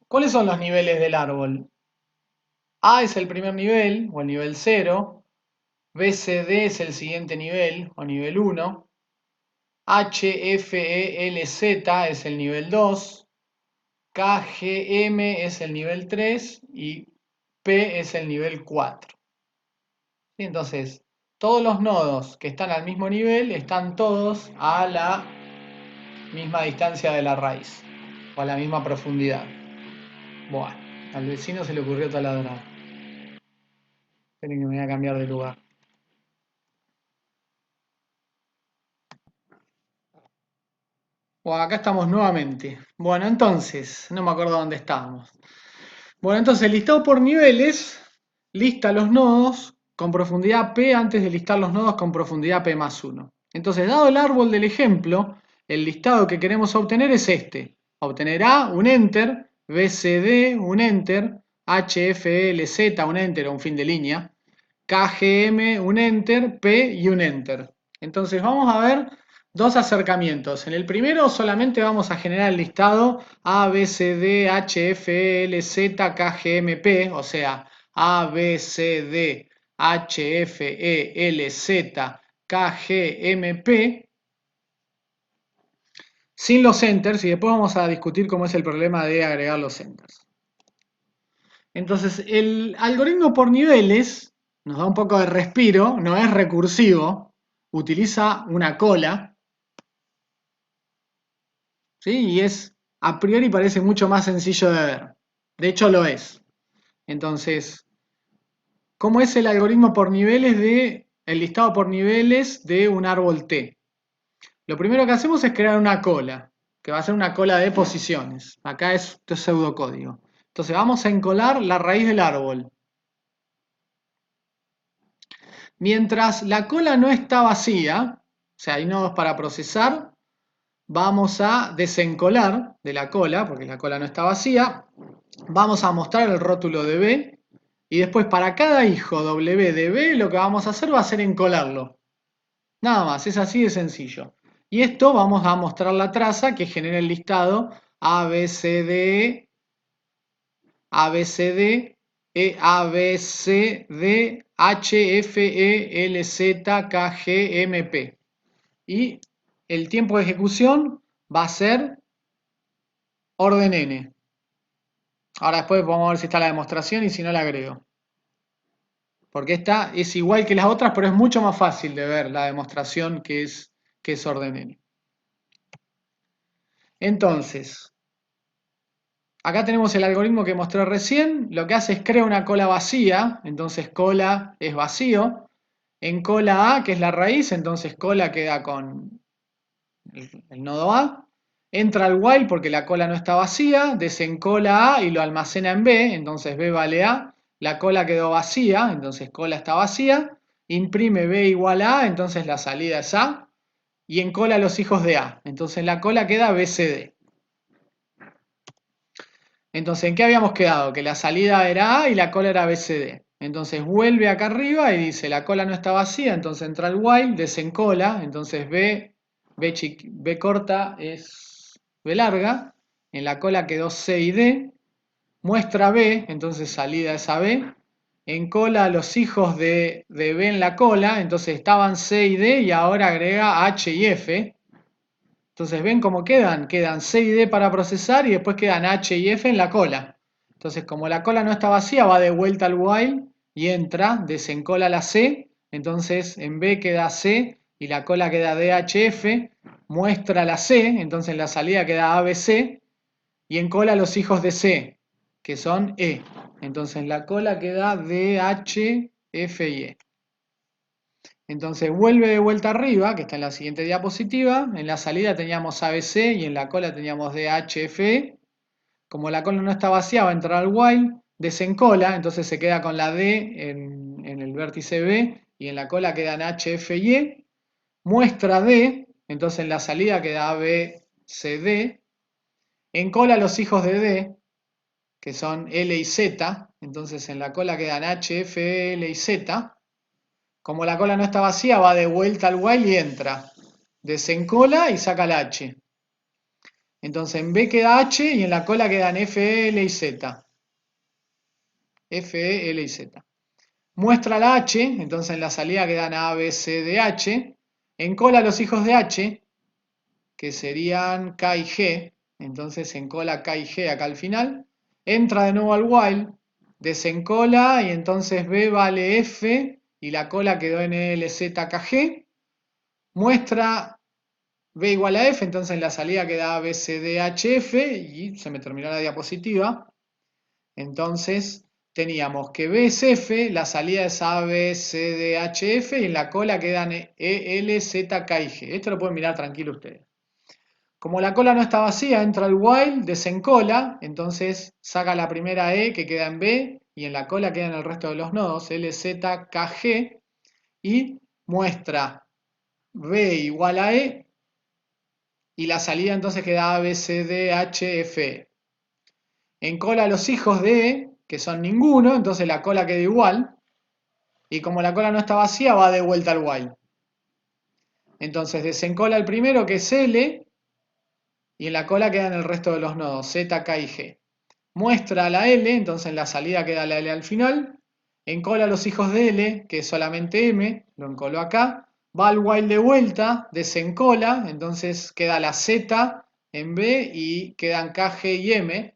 ¿cuáles son los niveles del árbol? A es el primer nivel, o el nivel 0. B, C, D es el siguiente nivel, o nivel 1. H, F, E, L, Z es el nivel 2. K, G, M es el nivel 3. Y P es el nivel 4. ¿Sí? Entonces, todos los nodos que están al mismo nivel están todos a la misma distancia de la raíz, o a la misma profundidad. Bueno, al vecino se le ocurrió taladrar. Esperen que me voy a cambiar de lugar. Bueno, acá estamos nuevamente. Bueno, entonces, no me acuerdo dónde estábamos. Bueno, entonces el listado por niveles lista los nodos con profundidad P antes de listar los nodos con profundidad P más 1. Entonces, dado el árbol del ejemplo, el listado que queremos obtener es este. Obtener A, un enter, B, C, D, un enter, H, F, L, Z, un enter o un fin de línea, K, G, M, un enter, P y un enter. Entonces, vamos a ver dos acercamientos. En el primero solamente vamos a generar el listado A, B, C, D, H, F, L, Z, K, G, M, P, o sea, A, B, C, D, H, F, E, L, Z, K, G, M, P, sin los enters, y después vamos a discutir cómo es el problema de agregar los enters. Entonces, el algoritmo por niveles nos da un poco de respiro, no es recursivo, utiliza una cola, ¿sí? Y es, a priori parece mucho más sencillo de ver. De hecho lo es. Entonces, ¿cómo es el algoritmo por niveles el listado por niveles de un árbol T? Lo primero que hacemos es crear una cola, que va a ser una cola de posiciones. Acá es pseudocódigo. Entonces vamos a encolar la raíz del árbol. Mientras la cola no está vacía, o sea, hay nodos para procesar, vamos a desencolar de la cola, porque la cola no está vacía, vamos a mostrar el rótulo de B, y después para cada hijo W de B lo que vamos a hacer va a ser encolarlo. Nada más, es así de sencillo. Y esto vamos a mostrar la traza que genera el listado A, B, C, D, A, B, C, D, E, A, B, C, D, H, F, E, L, Z, K, G, M, P. Y el tiempo de ejecución va a ser orden n. Ahora después vamos a ver si está la demostración y si no la agrego. Porque esta es igual que las otras, pero es mucho más fácil de ver la demostración que es orden n. Entonces, acá tenemos el algoritmo que mostré recién. Lo que hace es crear una cola vacía. Entonces cola es vacío. En cola A, que es la raíz, entonces cola queda con el nodo A. Entra al while porque la cola no está vacía, desencola A y lo almacena en B, entonces B vale A. La cola quedó vacía, entonces cola está vacía. Imprime B igual a A, entonces la salida es A. Y encola los hijos de A, entonces la cola queda BCD. Entonces, ¿en qué habíamos quedado? Que la salida era A y la cola era BCD. Entonces vuelve acá arriba y dice la cola no está vacía, entonces entra al while, desencola, entonces B corta es B larga, en la cola quedó C y D, muestra B, entonces salida es a B, encola a los hijos de B en la cola, entonces estaban C y D y ahora agrega H y F, Entonces, ¿ven cómo quedan? Quedan C y D para procesar y después quedan H y F en la cola. Entonces, como la cola no está vacía, va de vuelta al while y entra, desencola la C. Entonces, en B queda C y la cola queda DHF. Muestra la C, entonces en la salida queda ABC. Y en cola los hijos de C, que son E. Entonces, en la cola queda DH, F y E. Entonces vuelve de vuelta arriba, que está en la siguiente diapositiva. En la salida teníamos ABC y en la cola teníamos DHFE. Como la cola no está vacía, va a entrar al while, desencola, entonces se queda con la D en el vértice B y en la cola quedan H, F y E. Muestra D, entonces en la salida queda A, B, C, D. En cola los hijos de D, que son L y Z, entonces en la cola quedan H, F, L y Z. Como la cola no está vacía, va de vuelta al while y entra. Desencola y saca el H. Entonces en B queda H y en la cola quedan F, L y Z. F, L y Z. Muestra la H, entonces en la salida quedan A, B, C, D, H. En cola los hijos de H, que serían K y G. Entonces en cola K y G acá al final. Entra de nuevo al while, desencola y entonces B vale F y la cola quedó en LZKG. Muestra B igual a F, entonces en la salida queda ABCDHF y se me terminó la diapositiva. Entonces teníamos que B es F, la salida es ABCDHF y en la cola quedan ELZK y G. Esto lo pueden mirar tranquilo ustedes. Como la cola no está vacía, entra al while, desencola, entonces saca la primera E que queda en B y en la cola quedan el resto de los nodos, LZKG, y muestra B igual a E y la salida entonces queda A, B, C, D, H, F. En cola los hijos de E, que son ninguno, entonces la cola queda igual, y como la cola no está vacía, va de vuelta al while. Entonces desencola el primero, que es L, y en la cola quedan el resto de los nodos, Z, K y G. Muestra la L, entonces en la salida queda la L al final. Encola los hijos de L, que es solamente M, lo encoló acá. Va al while de vuelta, desencola, entonces queda la Z en B y quedan K, G y M.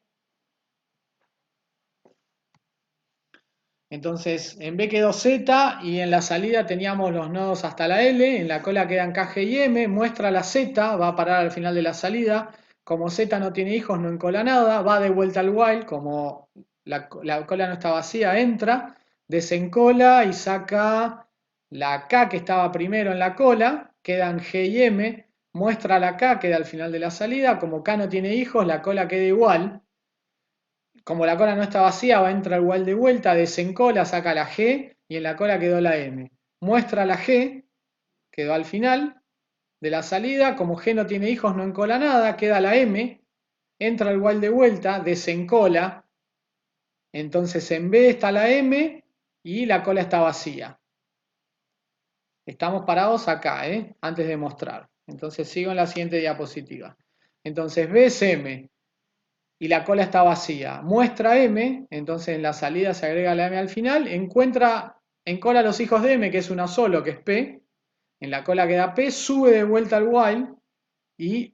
Entonces en B quedó Z y en la salida teníamos los nodos hasta la L, en la cola quedan K, G y M, muestra la Z, va a parar al final de la salida. Como Z no tiene hijos, no encola nada, va de vuelta al while, como la cola no está vacía, entra, desencola y saca la K que estaba primero en la cola, quedan G y M, muestra la K, queda al final de la salida, como K no tiene hijos, la cola queda igual. Como la cola no está vacía, va a entrar al while de vuelta, desencola, saca la G y en la cola quedó la M. Muestra la G, quedó al final de la salida, como G no tiene hijos, no encola nada, queda la M, entra al while de vuelta, desencola, entonces en B está la M y la cola está vacía. Estamos parados acá, antes de mostrar. Entonces sigo en la siguiente diapositiva. Entonces B es M y la cola está vacía. Muestra M, entonces en la salida se agrega la M al final, encola los hijos de M, que es uno solo, que es P, en la cola queda P, sube de vuelta al while y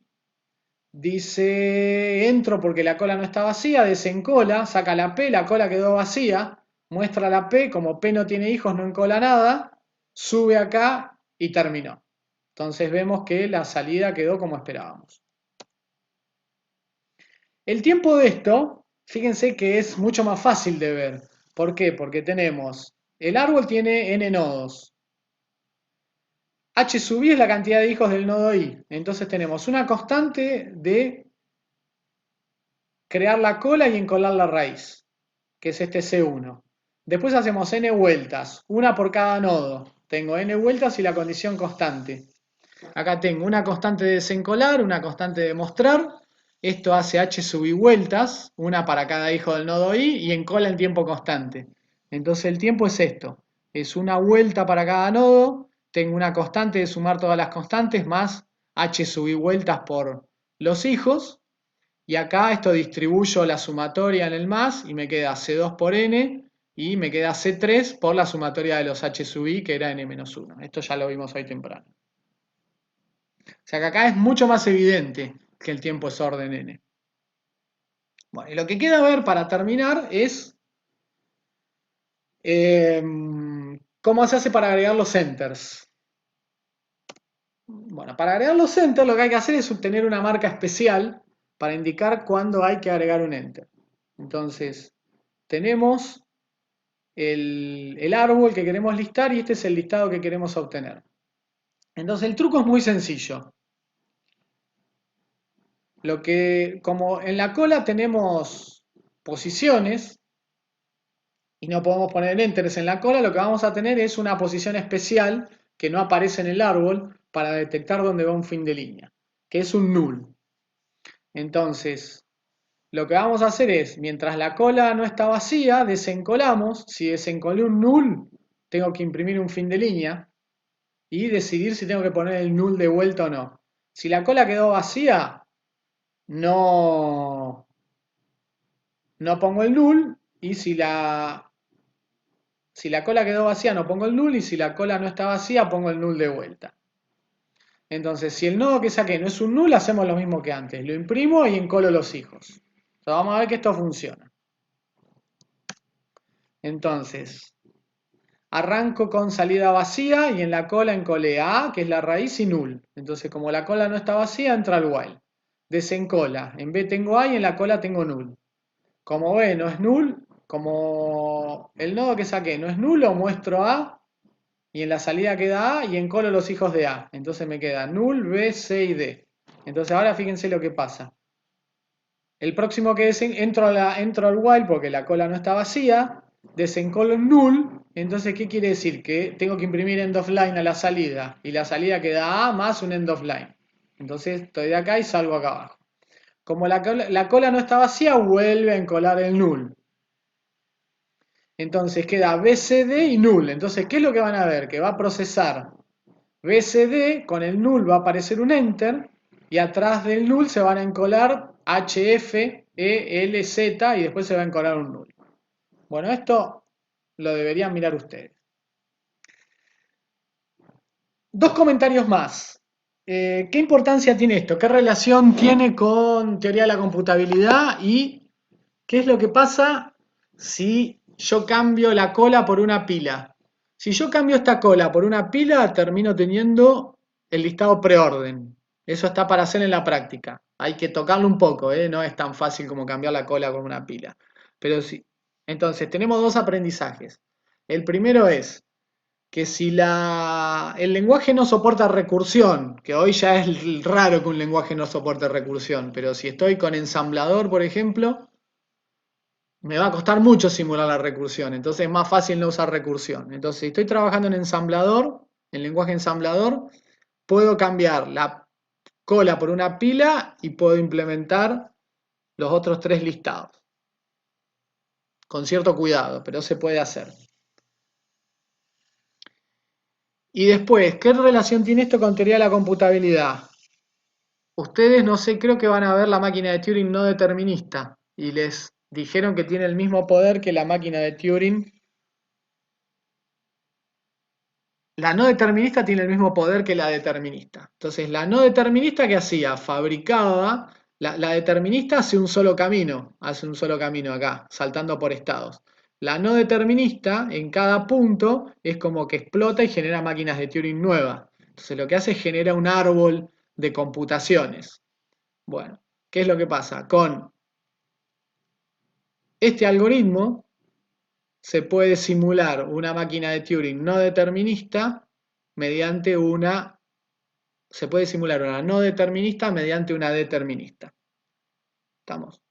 dice entro porque la cola no está vacía, desencola, saca la P, la cola quedó vacía, muestra la P, como P no tiene hijos, no encola nada, sube acá y terminó. Entonces vemos que la salida quedó como esperábamos. El tiempo de esto, fíjense que es mucho más fácil de ver. ¿Por qué? Porque tenemos, el árbol tiene n nodos. H sub i es la cantidad de hijos del nodo i. Entonces tenemos una constante de crear la cola y encolar la raíz, que es este C1. Después hacemos n vueltas, una por cada nodo. Tengo n vueltas y la condición constante. Acá tengo una constante de desencolar, una constante de mostrar. Esto hace h sub i vueltas, una para cada hijo del nodo i y encola en tiempo constante. Entonces el tiempo es esto, es una vuelta para cada nodo, tengo una constante de sumar todas las constantes más h sub i vueltas por los hijos, y acá esto distribuyo la sumatoria en el más y me queda C2 por n y me queda C3 por la sumatoria de los h sub i que era n-1. Esto ya lo vimos hoy temprano. sea que acá es mucho más evidente que el tiempo es orden n. Bueno, y lo que queda ver para terminar es cómo se hace para agregar los enters. Bueno, para agregar los enters lo que hay que hacer es obtener una marca especial para indicar cuándo hay que agregar un enter. Entonces, tenemos el árbol que queremos listar y este es el listado que queremos obtener. Entonces, el truco es muy sencillo. Como en la cola tenemos posiciones y no podemos poner enters en la cola, lo que vamos a tener es una posición especial que no aparece en el árbol para detectar dónde va un fin de línea, que es un null. Entonces, lo que vamos a hacer es, mientras la cola no está vacía, desencolamos. Si desencolé un null, tengo que imprimir un fin de línea y decidir si tengo que poner el null de vuelta o no. Si la cola quedó vacía, no pongo el null, y si la cola quedó vacía no pongo el null, y si la cola no está vacía pongo el null de vuelta. Entonces, si el nodo que saqué no es un null, hacemos lo mismo que antes. Lo imprimo y encolo los hijos. Entonces, vamos a ver que esto funciona. Entonces, arranco con salida vacía y en la cola encolé A, que es la raíz, y null. Entonces, como la cola no está vacía, entra el while. Desencola. En B tengo A y en la cola tengo null. Como B no es null, como el nodo que saqué no es nulo, muestro A y en la salida queda A y encolo los hijos de A. Entonces me queda null, B, C y D. Entonces ahora fíjense lo que pasa. El próximo que entro al while porque la cola no está vacía, desencolo en null. Entonces, ¿qué quiere decir? Que tengo que imprimir end of line a la salida y la salida queda A más un end of line. Entonces estoy de acá y salgo acá abajo. Como la cola no está vacía, vuelve a encolar el null. Entonces queda BCD y null. Entonces, ¿qué es lo que van a ver? Que va a procesar BCD, con el null va a aparecer un enter, y atrás del null se van a encolar HF, ELZ, y después se va a encolar un null. Bueno, esto lo deberían mirar ustedes. Dos comentarios más. ¿Qué importancia tiene esto? ¿Qué relación tiene con teoría de la computabilidad? ¿Y qué es lo que pasa si yo cambio la cola por una pila? Si yo cambio esta cola por una pila, termino teniendo el listado preorden. Eso está para hacer en la práctica. Hay que tocarlo un poco, ¿eh? No es tan fácil como cambiar la cola con una pila. Pero sí. Entonces, tenemos dos aprendizajes. El primero es que si el lenguaje no soporta recursión, que hoy ya es raro que un lenguaje no soporte recursión, pero si estoy con ensamblador, por ejemplo, me va a costar mucho simular la recursión, entonces es más fácil no usar recursión. Entonces, si estoy trabajando en ensamblador, en lenguaje ensamblador, puedo cambiar la cola por una pila y puedo implementar los otros tres listados. Con cierto cuidado, pero se puede hacer. Y después, ¿qué relación tiene esto con teoría de la computabilidad? Ustedes, no sé, creo que van a ver la máquina de Turing no determinista y les dijeron que tiene el mismo poder que la máquina de Turing. La no determinista tiene el mismo poder que la determinista. Entonces, la no determinista, ¿qué hacía? Fabricaba. La determinista hace un solo camino acá, saltando por estados. La no determinista, en cada punto, es como que explota y genera máquinas de Turing nuevas. Entonces, lo que hace es genera un árbol de computaciones. Bueno, ¿qué es lo que pasa? Con este algoritmo se puede simular una máquina de Turing no determinista mediante se puede simular una no determinista mediante una determinista. ¿Estamos?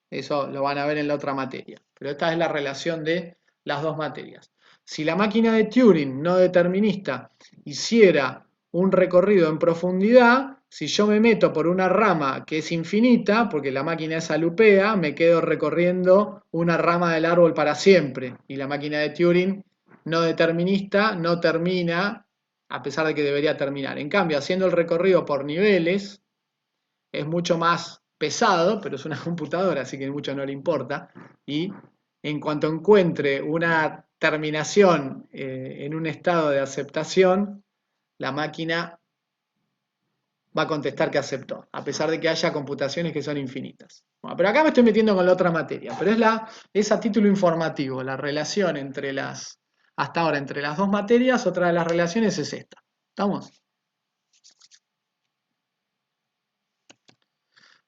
Eso lo van a ver en la otra materia. Pero esta es la relación de las dos materias. Si la máquina de Turing no determinista hiciera un recorrido en profundidad, si yo me meto por una rama que es infinita, porque la máquina esa lupea, me quedo recorriendo una rama del árbol para siempre. Y la máquina de Turing no determinista no termina, a pesar de que debería terminar. En cambio, haciendo el recorrido por niveles, es mucho más pesado, pero es una computadora, así que mucho no le importa. Y en cuanto encuentre una terminación en un estado de aceptación, la máquina va a contestar que aceptó, a pesar de que haya computaciones que son infinitas. Bueno, pero acá me estoy metiendo con la otra materia, pero es a título informativo, la relación hasta ahora entre las dos materias, otra de las relaciones es esta. ¿Estamos?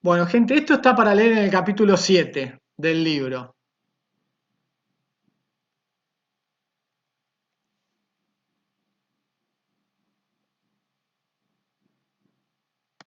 Bueno, gente, esto está para leer en el capítulo 7 del libro.